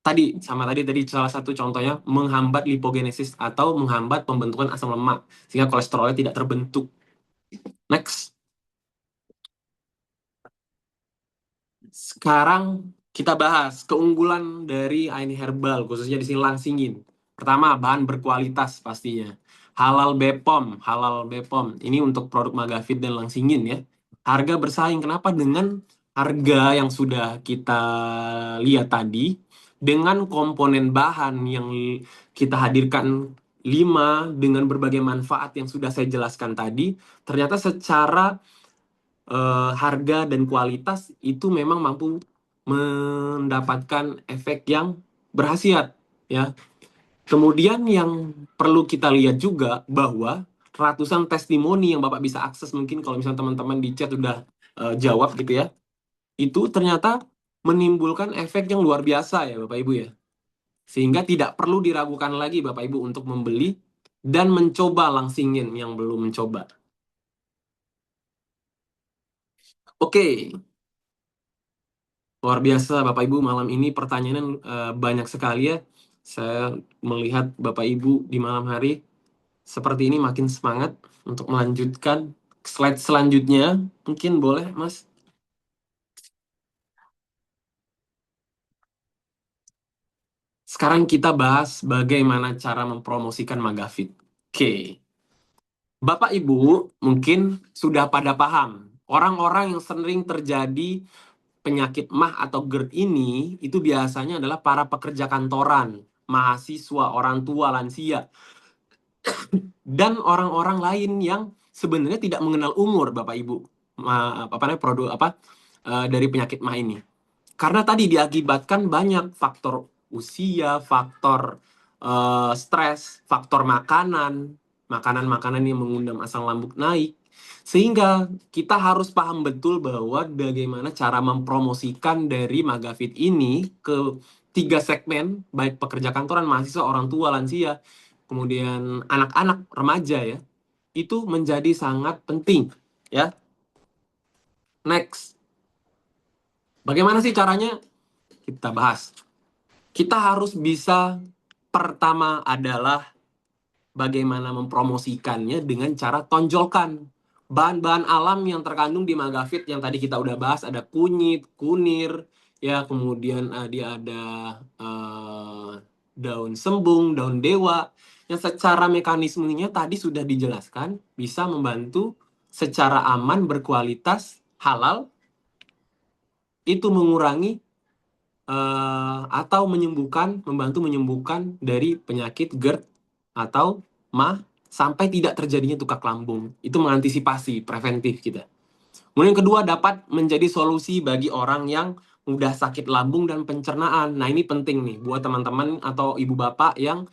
Tadi salah satu contohnya menghambat lipogenesis atau menghambat pembentukan asam lemak sehingga kolesterolnya tidak terbentuk. Next. Sekarang kita bahas keunggulan dari Ain Herbal, khususnya di sini Langsingin. Pertama, bahan berkualitas pastinya. Halal BPOM. Ini untuk produk Magafit dan Langsingin ya. Harga bersaing. Kenapa? Dengan harga yang sudah kita lihat tadi, dengan komponen bahan yang kita hadirkan 5 dengan berbagai manfaat yang sudah saya jelaskan tadi, ternyata secara harga dan kualitas itu memang mampu mendapatkan efek yang berkhasiat ya. Kemudian yang perlu kita lihat juga bahwa ratusan testimoni yang Bapak bisa akses, mungkin kalau misalnya teman-teman di chat udah jawab gitu ya, itu ternyata menimbulkan efek yang luar biasa ya Bapak Ibu ya. Sehingga tidak perlu diragukan lagi Bapak Ibu untuk membeli dan mencoba langsingin yang belum mencoba. Oke, luar biasa Bapak Ibu, malam ini pertanyaan banyak sekali ya. Saya melihat Bapak Ibu di malam hari seperti ini makin semangat untuk melanjutkan slide selanjutnya. Mungkin boleh, Mas? Sekarang kita bahas bagaimana cara mempromosikan Magafit. Oke. Bapak Ibu mungkin sudah pada paham. Orang-orang yang sering terjadi penyakit MAH atau GERD ini itu biasanya adalah para pekerja kantoran, mahasiswa, orang tua, lansia, dan orang-orang lain yang sebenarnya tidak mengenal umur Bapak Ibu. Apa namanya produk apa dari penyakit MAH ini. Karena tadi diakibatkan banyak faktor usia, faktor stres, faktor makanan-makanan yang mengundang asam lambung naik. Sehingga kita harus paham betul bahwa bagaimana cara mempromosikan dari Magafit ini ke 3 segmen, baik pekerja kantoran, mahasiswa, orang tua, lansia, kemudian anak-anak, remaja ya, itu menjadi sangat penting ya. Next, bagaimana sih caranya? Kita bahas. Kita harus bisa, pertama adalah bagaimana mempromosikannya dengan cara tonjolkan bahan-bahan alam yang terkandung di Magafit yang tadi kita udah bahas. Ada kunyit, kunir, ya, kemudian dia ada daun sembung, daun dewa, yang secara mekanismenya tadi sudah dijelaskan bisa membantu secara aman, berkualitas, halal, itu mengurangi atau membantu menyembuhkan dari penyakit GERD atau MAH sampai tidak terjadinya tukak lambung. Itu mengantisipasi, preventif kita. Kemudian yang kedua, dapat menjadi solusi bagi orang yang mudah sakit lambung dan pencernaan. Nah, ini penting nih buat teman-teman atau ibu bapak yang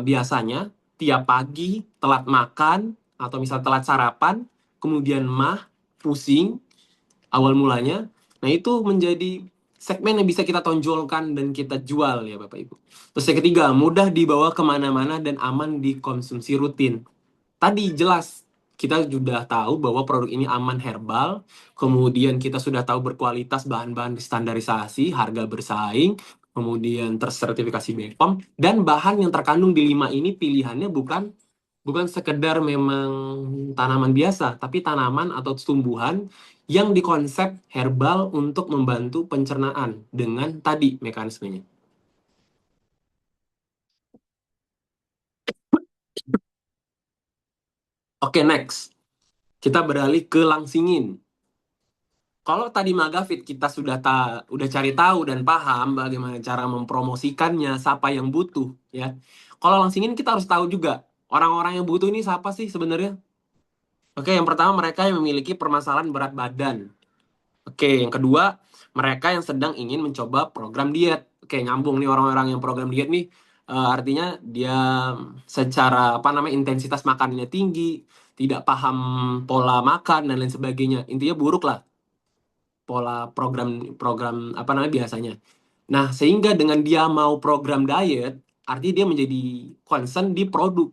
biasanya tiap pagi telat makan atau misal telat sarapan, kemudian MAH, pusing awal mulanya. Nah, itu menjadi segmen yang bisa kita tonjolkan dan kita jual ya Bapak Ibu. Terus yang ketiga, mudah dibawa kemana-mana dan aman dikonsumsi rutin. Tadi jelas kita sudah tahu bahwa produk ini aman, herbal, kemudian kita sudah tahu berkualitas, bahan-bahan standarisasi, harga bersaing, kemudian tersertifikasi BPOM, dan bahan yang terkandung di 5 ini pilihannya bukan sekedar memang tanaman biasa, tapi tanaman atau tumbuhan yang dikonsep herbal untuk membantu pencernaan dengan tadi mekanismenya. Oke, next. Kita beralih ke langsingin. Kalau tadi Magafit kita udah cari tahu dan paham bagaimana cara mempromosikannya, siapa yang butuh ya. Kalau langsingin kita harus tahu juga orang-orang yang butuh ini siapa sih sebenarnya. Oke, yang pertama mereka yang memiliki permasalahan berat badan. Oke, yang kedua mereka yang sedang ingin mencoba program diet. Oke, nyambung nih orang-orang yang program diet nih, artinya dia secara intensitas makannya tinggi, tidak paham pola makan dan lain sebagainya. Intinya buruk lah pola program biasanya. Nah, sehingga dengan dia mau program diet, artinya dia menjadi concern di produk.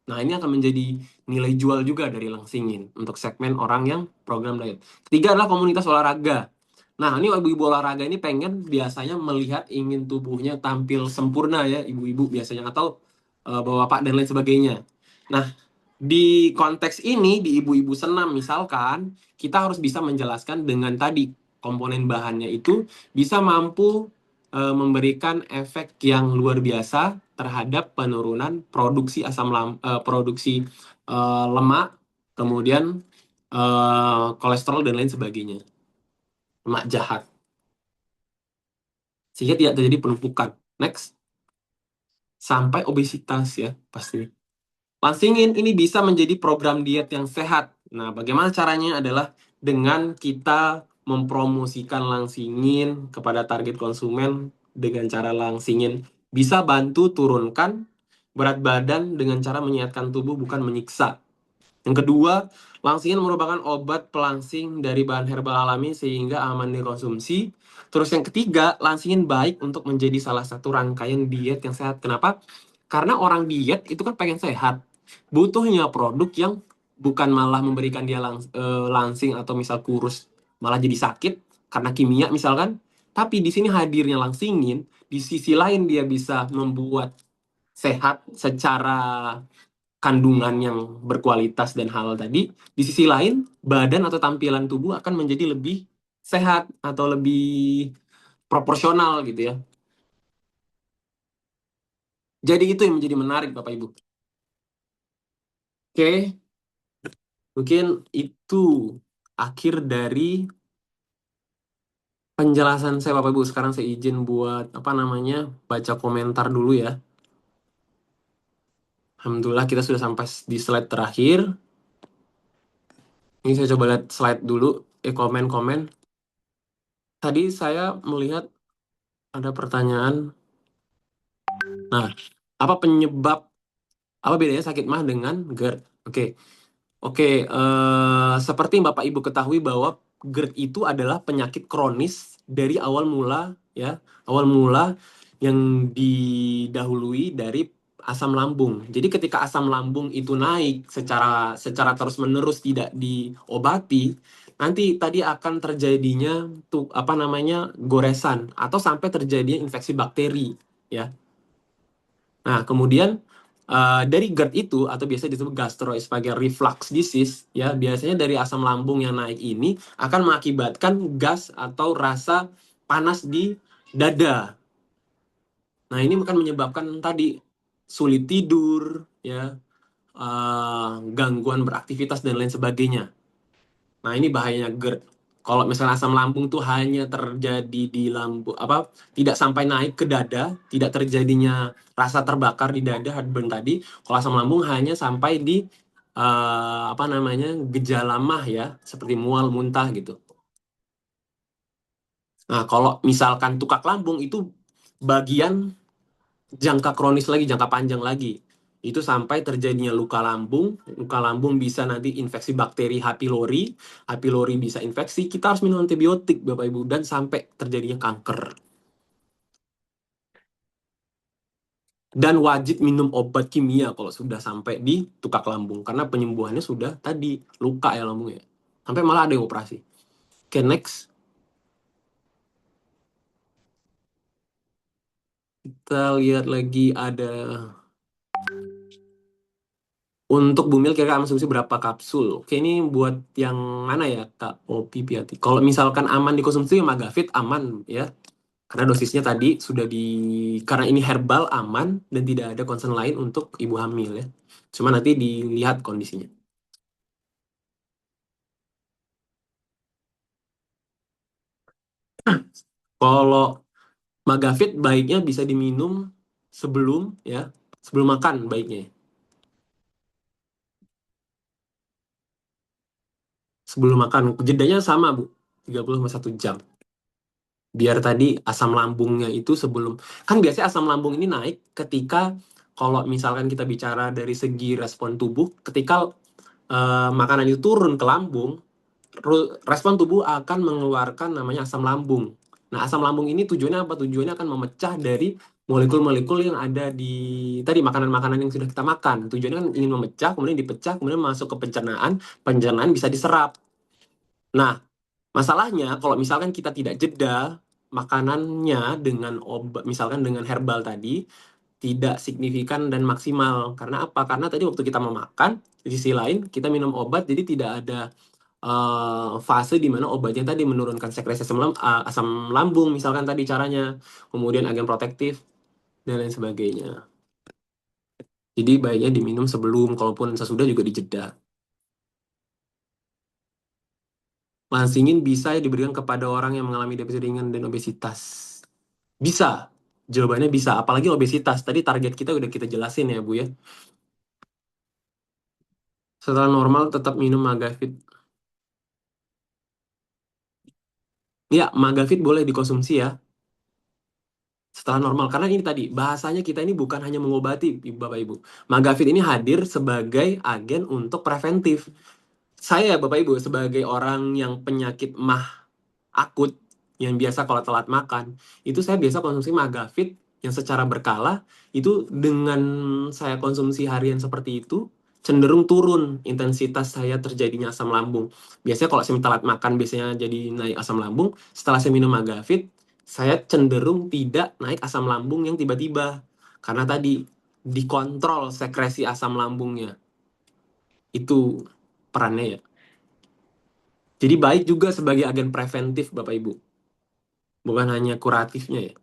Nah, ini akan menjadi nilai jual juga dari langsingin untuk segmen orang yang program diet. Ketiga adalah komunitas olahraga. Nah, ini ibu-ibu olahraga ini pengen biasanya melihat ingin tubuhnya tampil sempurna ya, ibu-ibu biasanya, atau bapak dan lain sebagainya. Nah, di konteks ini, di ibu-ibu senam misalkan, kita harus bisa menjelaskan dengan tadi komponen bahannya itu bisa mampu memberikan efek yang luar biasa terhadap penurunan produksi produksi lemak, kemudian kolesterol dan lain sebagainya, lemak jahat, sehingga tidak terjadi penumpukan. Next, sampai obesitas ya pasti. Langsingin ini bisa menjadi program diet yang sehat. Nah, bagaimana caranya adalah dengan kita mempromosikan langsingin kepada target konsumen dengan cara langsingin Bisa bantu turunkan berat badan dengan cara menyehatkan tubuh bukan menyiksa. Yang kedua, langsingin merupakan obat pelangsing dari bahan herbal alami sehingga aman dikonsumsi. Terus yang ketiga, langsingin baik untuk menjadi salah satu rangkaian diet yang sehat. Kenapa? Karena orang diet itu kan pengen sehat. Butuhnya produk yang bukan malah memberikan dia langsing atau misal kurus, malah jadi sakit karena kimia misalkan. Tapi di sini hadirnya langsingin, di sisi lain dia bisa membuat sehat secara kandungan yang berkualitas dan halal tadi, di sisi lain badan atau tampilan tubuh akan menjadi lebih sehat atau lebih proporsional gitu ya. Jadi itu yang menjadi menarik Bapak Ibu. Oke, mungkin itu akhir dari penjelasan saya Bapak Ibu. Sekarang saya izin buat apa namanya baca komentar dulu ya. Alhamdulillah kita sudah sampai di slide terakhir. Ini saya coba lihat slide dulu, komen-komen. Tadi saya melihat ada pertanyaan. Nah, apa penyebab, apa bedanya sakit mah dengan GERD? Oke, oke. Seperti yang Bapak Ibu ketahui bahwa GERD itu adalah penyakit kronis dari awal mula, ya, awal mula yang didahului dari asam lambung. Jadi ketika asam lambung itu naik secara secara terus-menerus tidak diobati, nanti tadi akan terjadinya tuh apa namanya goresan atau sampai terjadinya infeksi bakteri, ya. Nah, kemudian dari GERD itu atau biasa disebut gastroesophageal reflux disease ya, biasanya dari asam lambung yang naik ini akan mengakibatkan gas atau rasa panas di dada. Nah, ini akan menyebabkan tadi sulit tidur ya, gangguan beraktivitas dan lain sebagainya. Nah, ini bahayanya GERD. Kalau misalnya asam lambung tuh hanya terjadi di lambung apa tidak sampai naik ke dada, tidak terjadinya rasa terbakar di dada heartburn tadi. Kalau asam lambung hanya sampai di apa namanya gejala mah ya, seperti mual, muntah gitu. Nah, kalau misalkan tukak lambung itu bagian jangka kronis lagi, jangka panjang lagi. Itu sampai terjadinya luka lambung bisa nanti infeksi bakteri H. pylori, H. pylori bisa infeksi, kita harus minum antibiotik Bapak Ibu, dan sampai terjadinya kanker. Dan wajib minum obat kimia kalau sudah sampai di tukak lambung, karena penyembuhannya sudah tadi, luka ya lambungnya. Sampai malah ada yang operasi. Oke, next. Kita lihat lagi ada untuk Bumil kira-kira konsumsi berapa kapsul? Oke, ini buat yang mana ya, Kak Opi Piati? Kalau misalkan aman dikonsumsi, Magavit aman ya. Karena dosisnya tadi sudah karena ini herbal aman dan tidak ada concern lain untuk ibu hamil ya. Cuma nanti dilihat kondisinya. Kalau Magavit baiknya bisa diminum sebelum ya, sebelum makan baiknya. Sebelum makan, jedanya sama Bu, 30 sampai 1 jam. Biar tadi asam lambungnya itu sebelum, kan biasanya asam lambung ini naik ketika kalau misalkan kita bicara dari segi respon tubuh, ketika makanan itu turun ke lambung, respon tubuh akan mengeluarkan namanya asam lambung. Nah, asam lambung ini tujuannya apa? Tujuannya akan memecah dari molekul-molekul yang ada di tadi makanan-makanan yang sudah kita makan. Tujuannya kan ingin memecah, kemudian dipecah, kemudian masuk ke pencernaan, pencernaan bisa diserap. Nah, masalahnya kalau misalkan kita tidak jeda makanannya dengan obat, misalkan dengan herbal tadi, tidak signifikan dan maksimal. Karena apa? Karena tadi waktu kita memakan, di sisi lain kita minum obat, jadi tidak ada fase di mana obatnya tadi menurunkan sekresi asam lambung, misalkan tadi caranya, kemudian agen protektif, dan lain sebagainya. Jadi baiknya diminum sebelum, kalaupun sesudah juga dijeda. Lansingin bisa diberikan kepada orang yang mengalami depresi ringan dan obesitas. Bisa. Jawabannya bisa. Apalagi obesitas. Tadi target kita udah kita jelasin ya, Bu ya. Setelah normal tetap minum Magavit. Ya, Magavit boleh dikonsumsi ya. setelah normal. Karena ini tadi, bahasanya kita ini bukan hanya mengobati, Bapak Ibu. Magafit ini hadir sebagai agen untuk preventif. Saya, Bapak Ibu, sebagai orang yang penyakit mah akut, yang biasa kalau telat makan, itu saya biasa konsumsi Magafit yang secara berkala, itu dengan saya konsumsi harian seperti itu, cenderung turun intensitas saya terjadinya asam lambung. Biasanya kalau saya telat makan, biasanya jadi naik asam lambung. Setelah saya minum Magafit, saya cenderung tidak naik asam lambung yang tiba-tiba. Karena tadi, dikontrol sekresi asam lambungnya. Itu perannya ya. Jadi baik juga sebagai agen preventif, Bapak Ibu. Bukan hanya kuratifnya ya.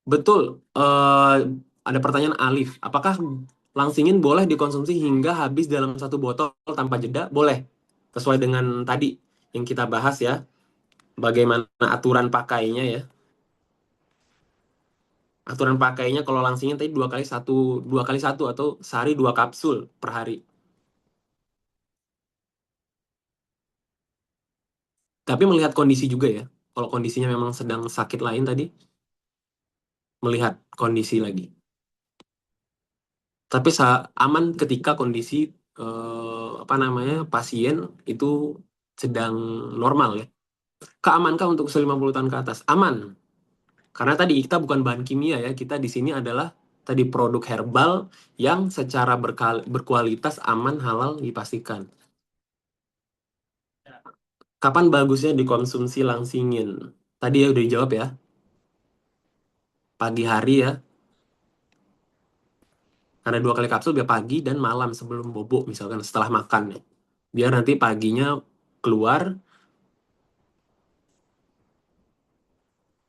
Betul. Ada pertanyaan Alif. Apakah langsingin boleh dikonsumsi hingga habis dalam satu botol tanpa jeda? Boleh. Sesuai dengan tadi yang kita bahas ya. Bagaimana aturan pakainya ya. Aturan pakainya kalau langsingin tadi dua kali satu atau sehari 2 kapsul per hari. Tapi melihat kondisi juga ya. Kalau kondisinya memang sedang sakit lain tadi, melihat kondisi lagi. Tapi aman ketika kondisi apa namanya pasien itu sedang normal ya. Keamankah untuk usia 50 tahun ke atas? Aman. Karena tadi kita bukan bahan kimia ya. Kita di sini adalah tadi produk herbal yang secara berkualitas aman, halal dipastikan. Kapan bagusnya dikonsumsi langsingin? Tadi ya udah dijawab ya. Pagi hari ya. Karena 2 kali kapsul biar pagi dan malam sebelum bobo misalkan setelah makan ya. Biar nanti paginya keluar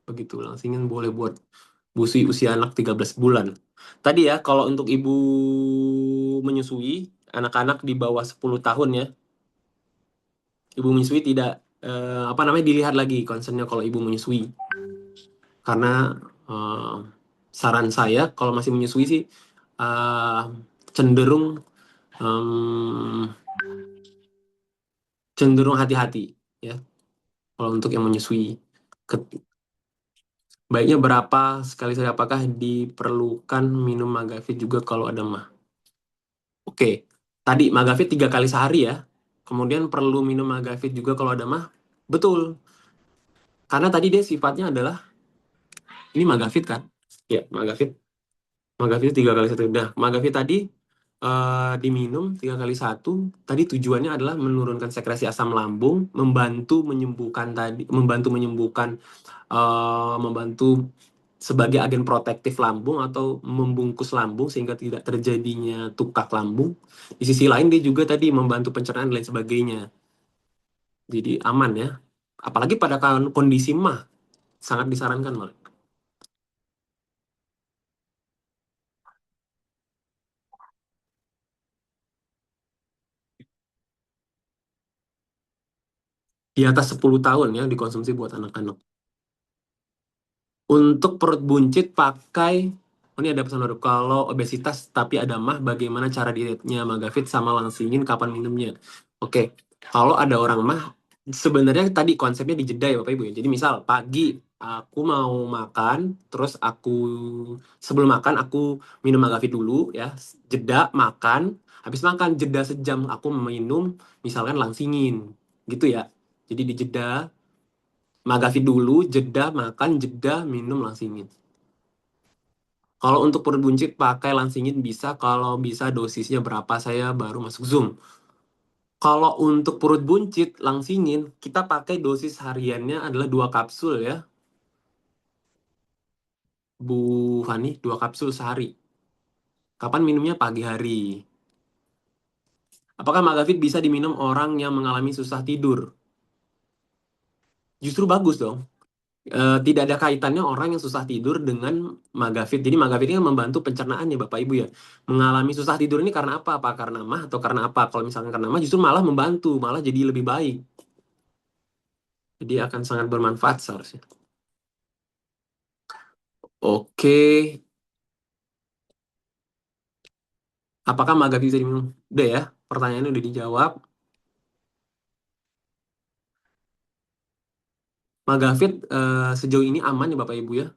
begitu. Langsingin boleh buat busui usia anak 13 bulan. Tadi ya, kalau untuk ibu menyusui, anak-anak di bawah 10 tahun ya, ibu menyusui tidak, apa namanya, dilihat lagi concernnya kalau ibu menyusui. Karena saran saya, kalau masih menyusui sih, cenderung cenderung hati-hati ya, kalau untuk yang menyusui. Baiknya berapa sekali saja, apakah diperlukan minum Magavit juga kalau ada mah? Oke, tadi Magavit 3 kali sehari ya. Kemudian perlu minum Magavit juga kalau ada mah. Betul. Karena tadi dia sifatnya adalah, ini Magavit kan? Ya, Magavit. Magavit 3 kali 1. Nah, Magavit tadi diminum 3 kali 1. Tadi tujuannya adalah menurunkan sekresi asam lambung, membantu menyembuhkan, membantu sebagai agen protektif lambung atau membungkus lambung sehingga tidak terjadinya tukak lambung. Di sisi lain dia juga tadi membantu pencernaan dan lain sebagainya. Jadi aman ya. Apalagi pada kondisi mah sangat disarankan malah. Di atas 10 tahun ya dikonsumsi buat anak-anak. Untuk perut buncit pakai, oh ini ada pesan baru. Kalau obesitas tapi ada mah, bagaimana cara dietnya Magavit sama langsingin, kapan minumnya? Oke, kalau ada orang mah, sebenarnya tadi konsepnya dijeda ya Bapak Ibu ya. Jadi misal pagi aku mau makan, terus sebelum makan aku minum Magavit dulu ya, jeda makan, habis makan jeda sejam aku minum misalkan langsingin, gitu ya. Jadi dijeda, Magavit dulu, jeda makan, jeda minum langsingin. Kalau untuk perut buncit pakai langsingin bisa, kalau bisa dosisnya berapa saya baru masuk Zoom. Kalau untuk perut buncit langsingin, kita pakai dosis hariannya adalah 2 kapsul ya, Bu Fani, 2 kapsul sehari. Kapan minumnya? Pagi hari. Apakah Magavit bisa diminum orang yang mengalami susah tidur? Justru bagus dong. Tidak ada kaitannya orang yang susah tidur dengan Magavit. Jadi Magavit ini membantu pencernaan ya Bapak Ibu ya. Mengalami susah tidur ini karena apa? Apa karena mah atau karena apa? Kalau misalkan karena mah justru malah membantu, malah jadi lebih baik. Jadi akan sangat bermanfaat seharusnya. Oke. Apakah Magavit bisa diminum? Udah ya, pertanyaannya udah dijawab. Magafit sejauh ini aman ya Bapak Ibu ya.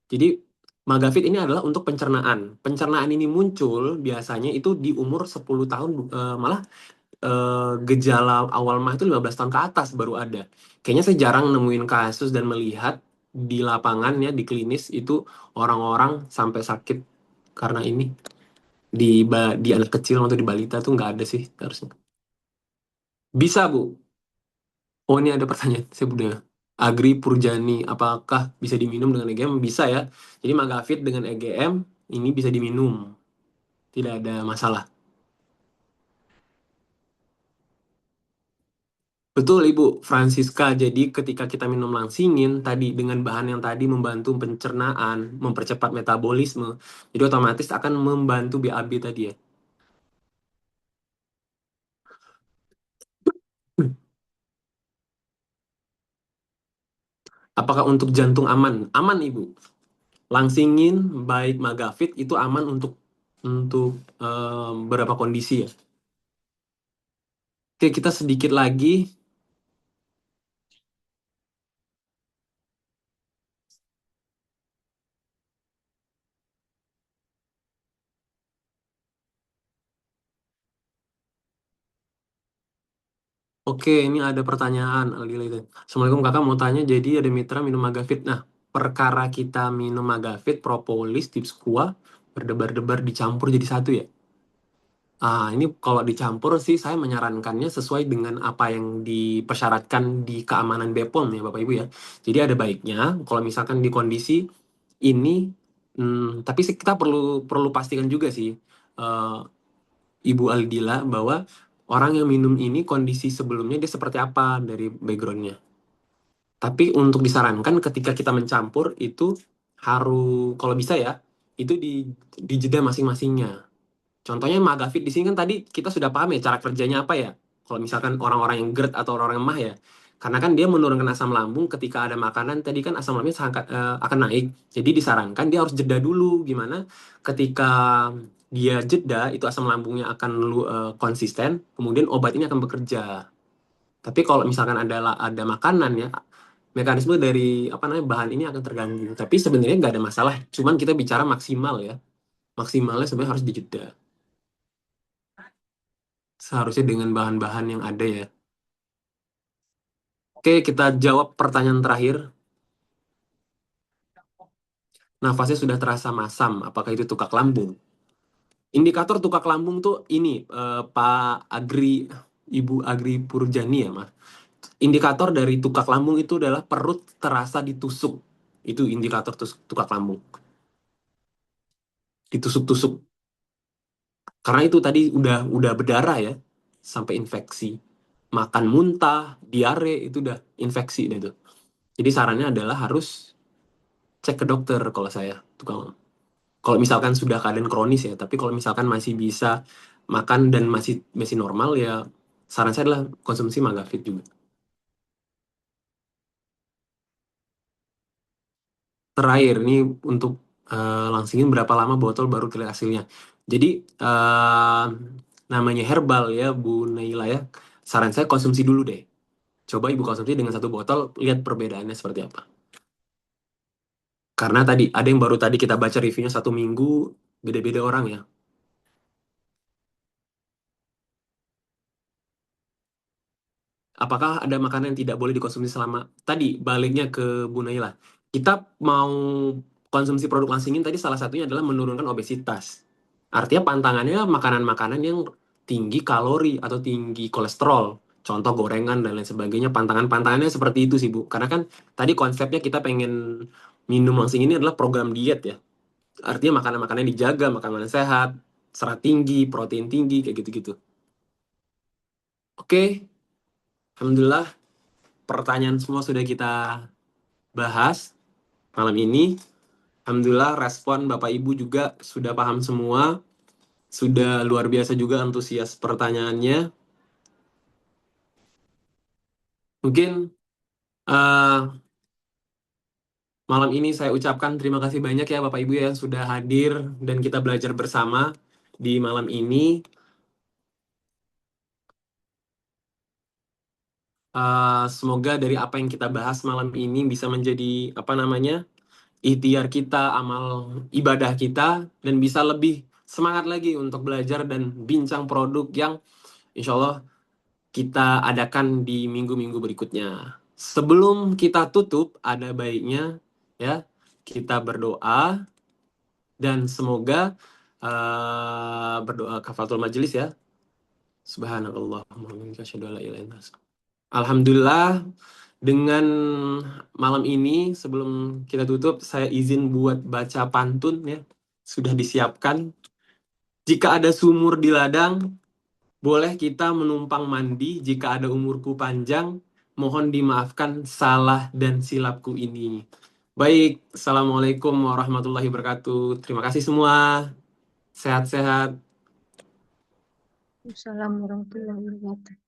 Jadi Magafit ini adalah untuk pencernaan. Pencernaan ini muncul biasanya itu di umur 10 tahun, malah gejala awal mah itu 15 tahun ke atas baru ada. Kayaknya saya jarang nemuin kasus dan melihat di lapangan ya, di klinis itu orang-orang sampai sakit karena ini. Di anak kecil atau di balita tuh nggak ada sih harusnya. Bisa Bu. Oh ini ada pertanyaan, saya udah Agri Purjani, apakah bisa diminum dengan EGM? Bisa ya. Jadi Magafit dengan EGM ini bisa diminum, tidak ada masalah. Betul Ibu Francisca, jadi ketika kita minum langsingin tadi dengan bahan yang tadi membantu pencernaan, mempercepat metabolisme, jadi otomatis akan membantu BAB tadi ya. Apakah untuk jantung aman? Aman Ibu. Langsingin baik Magafit itu aman untuk beberapa kondisi ya. Oke, kita sedikit lagi. Oke, ini ada pertanyaan. Assalamualaikum kakak, mau tanya, jadi ada mitra minum Magafit. Nah, perkara kita minum Magafit, propolis, tips kuah, berdebar-debar dicampur jadi satu ya. Ini kalau dicampur sih saya menyarankannya sesuai dengan apa yang dipersyaratkan di keamanan BPOM ya Bapak Ibu ya. Jadi ada baiknya kalau misalkan di kondisi ini, tapi sih kita perlu perlu pastikan juga sih, eh, Ibu Aldila, bahwa orang yang minum ini kondisi sebelumnya dia seperti apa dari backgroundnya. Tapi untuk disarankan ketika kita mencampur itu harus, kalau bisa ya, itu di jeda masing-masingnya. Contohnya Magafit di sini kan tadi kita sudah paham ya cara kerjanya apa ya. Kalau misalkan orang-orang yang GERD atau orang yang MAH ya. Karena kan dia menurunkan asam lambung ketika ada makanan, tadi kan asam lambungnya akan naik. Jadi disarankan dia harus jeda dulu. Gimana ketika dia jeda, itu asam lambungnya akan konsisten, kemudian obat ini akan bekerja. Tapi kalau misalkan ada makanan ya, mekanisme dari apa namanya bahan ini akan terganggu. Tapi sebenarnya nggak ada masalah. Cuman kita bicara maksimal ya. Maksimalnya sebenarnya harus dijeda. Seharusnya dengan bahan-bahan yang ada ya. Oke, kita jawab pertanyaan terakhir. Nafasnya sudah terasa masam, apakah itu tukak lambung? Indikator tukak lambung tuh ini, Pak Agri, Ibu Agri Purjani ya, Mas. Indikator dari tukak lambung itu adalah perut terasa ditusuk. Itu indikator tukak lambung. Ditusuk-tusuk. Karena itu tadi udah berdarah ya, sampai infeksi. Makan muntah, diare, itu udah infeksi deh itu. Jadi sarannya adalah harus cek ke dokter kalau saya tukang. Kalau misalkan sudah keadaan kronis ya, tapi kalau misalkan masih bisa makan dan masih masih normal ya, saran saya adalah konsumsi Magafit juga. Terakhir ini untuk langsingin berapa lama botol baru terlihat hasilnya. Jadi eh, namanya herbal ya Bu Naila ya. Saran saya konsumsi dulu deh. Coba Ibu konsumsi dengan satu botol, lihat perbedaannya seperti apa. Karena tadi ada yang baru tadi kita baca reviewnya 1 minggu, beda-beda orang ya. Apakah ada makanan yang tidak boleh dikonsumsi selama tadi baliknya ke Bu Naila. Kita mau konsumsi produk langsingin tadi salah satunya adalah menurunkan obesitas. Artinya pantangannya makanan-makanan yang tinggi kalori atau tinggi kolesterol. Contoh gorengan dan lain sebagainya. Pantangan-pantangannya seperti itu sih Bu. Karena kan tadi konsepnya kita pengen minum langsing ini adalah program diet ya. Artinya makanan-makanan dijaga, makanan sehat, serat tinggi, protein tinggi, kayak gitu-gitu. Oke, Alhamdulillah pertanyaan semua sudah kita bahas malam ini. Alhamdulillah respon Bapak Ibu juga sudah paham semua. Sudah luar biasa juga antusias pertanyaannya. Mungkin eh, malam ini saya ucapkan terima kasih banyak ya Bapak Ibu yang sudah hadir dan kita belajar bersama di malam ini. Semoga dari apa yang kita bahas malam ini bisa menjadi ikhtiar kita, amal ibadah kita, dan bisa lebih semangat lagi untuk belajar dan bincang produk yang insya Allah kita adakan di minggu-minggu berikutnya. Sebelum kita tutup, ada baiknya ya kita berdoa dan semoga berdoa kafaratul majelis ya. Subhanallah, Alhamdulillah, dengan malam ini sebelum kita tutup, saya izin buat baca pantun ya. Sudah disiapkan. Jika ada sumur di ladang, boleh kita menumpang mandi. Jika ada umurku panjang, mohon dimaafkan salah dan silapku ini. Baik, Assalamualaikum warahmatullahi wabarakatuh. Terima kasih semua. Sehat-sehat. Assalamualaikum warahmatullahi wabarakatuh.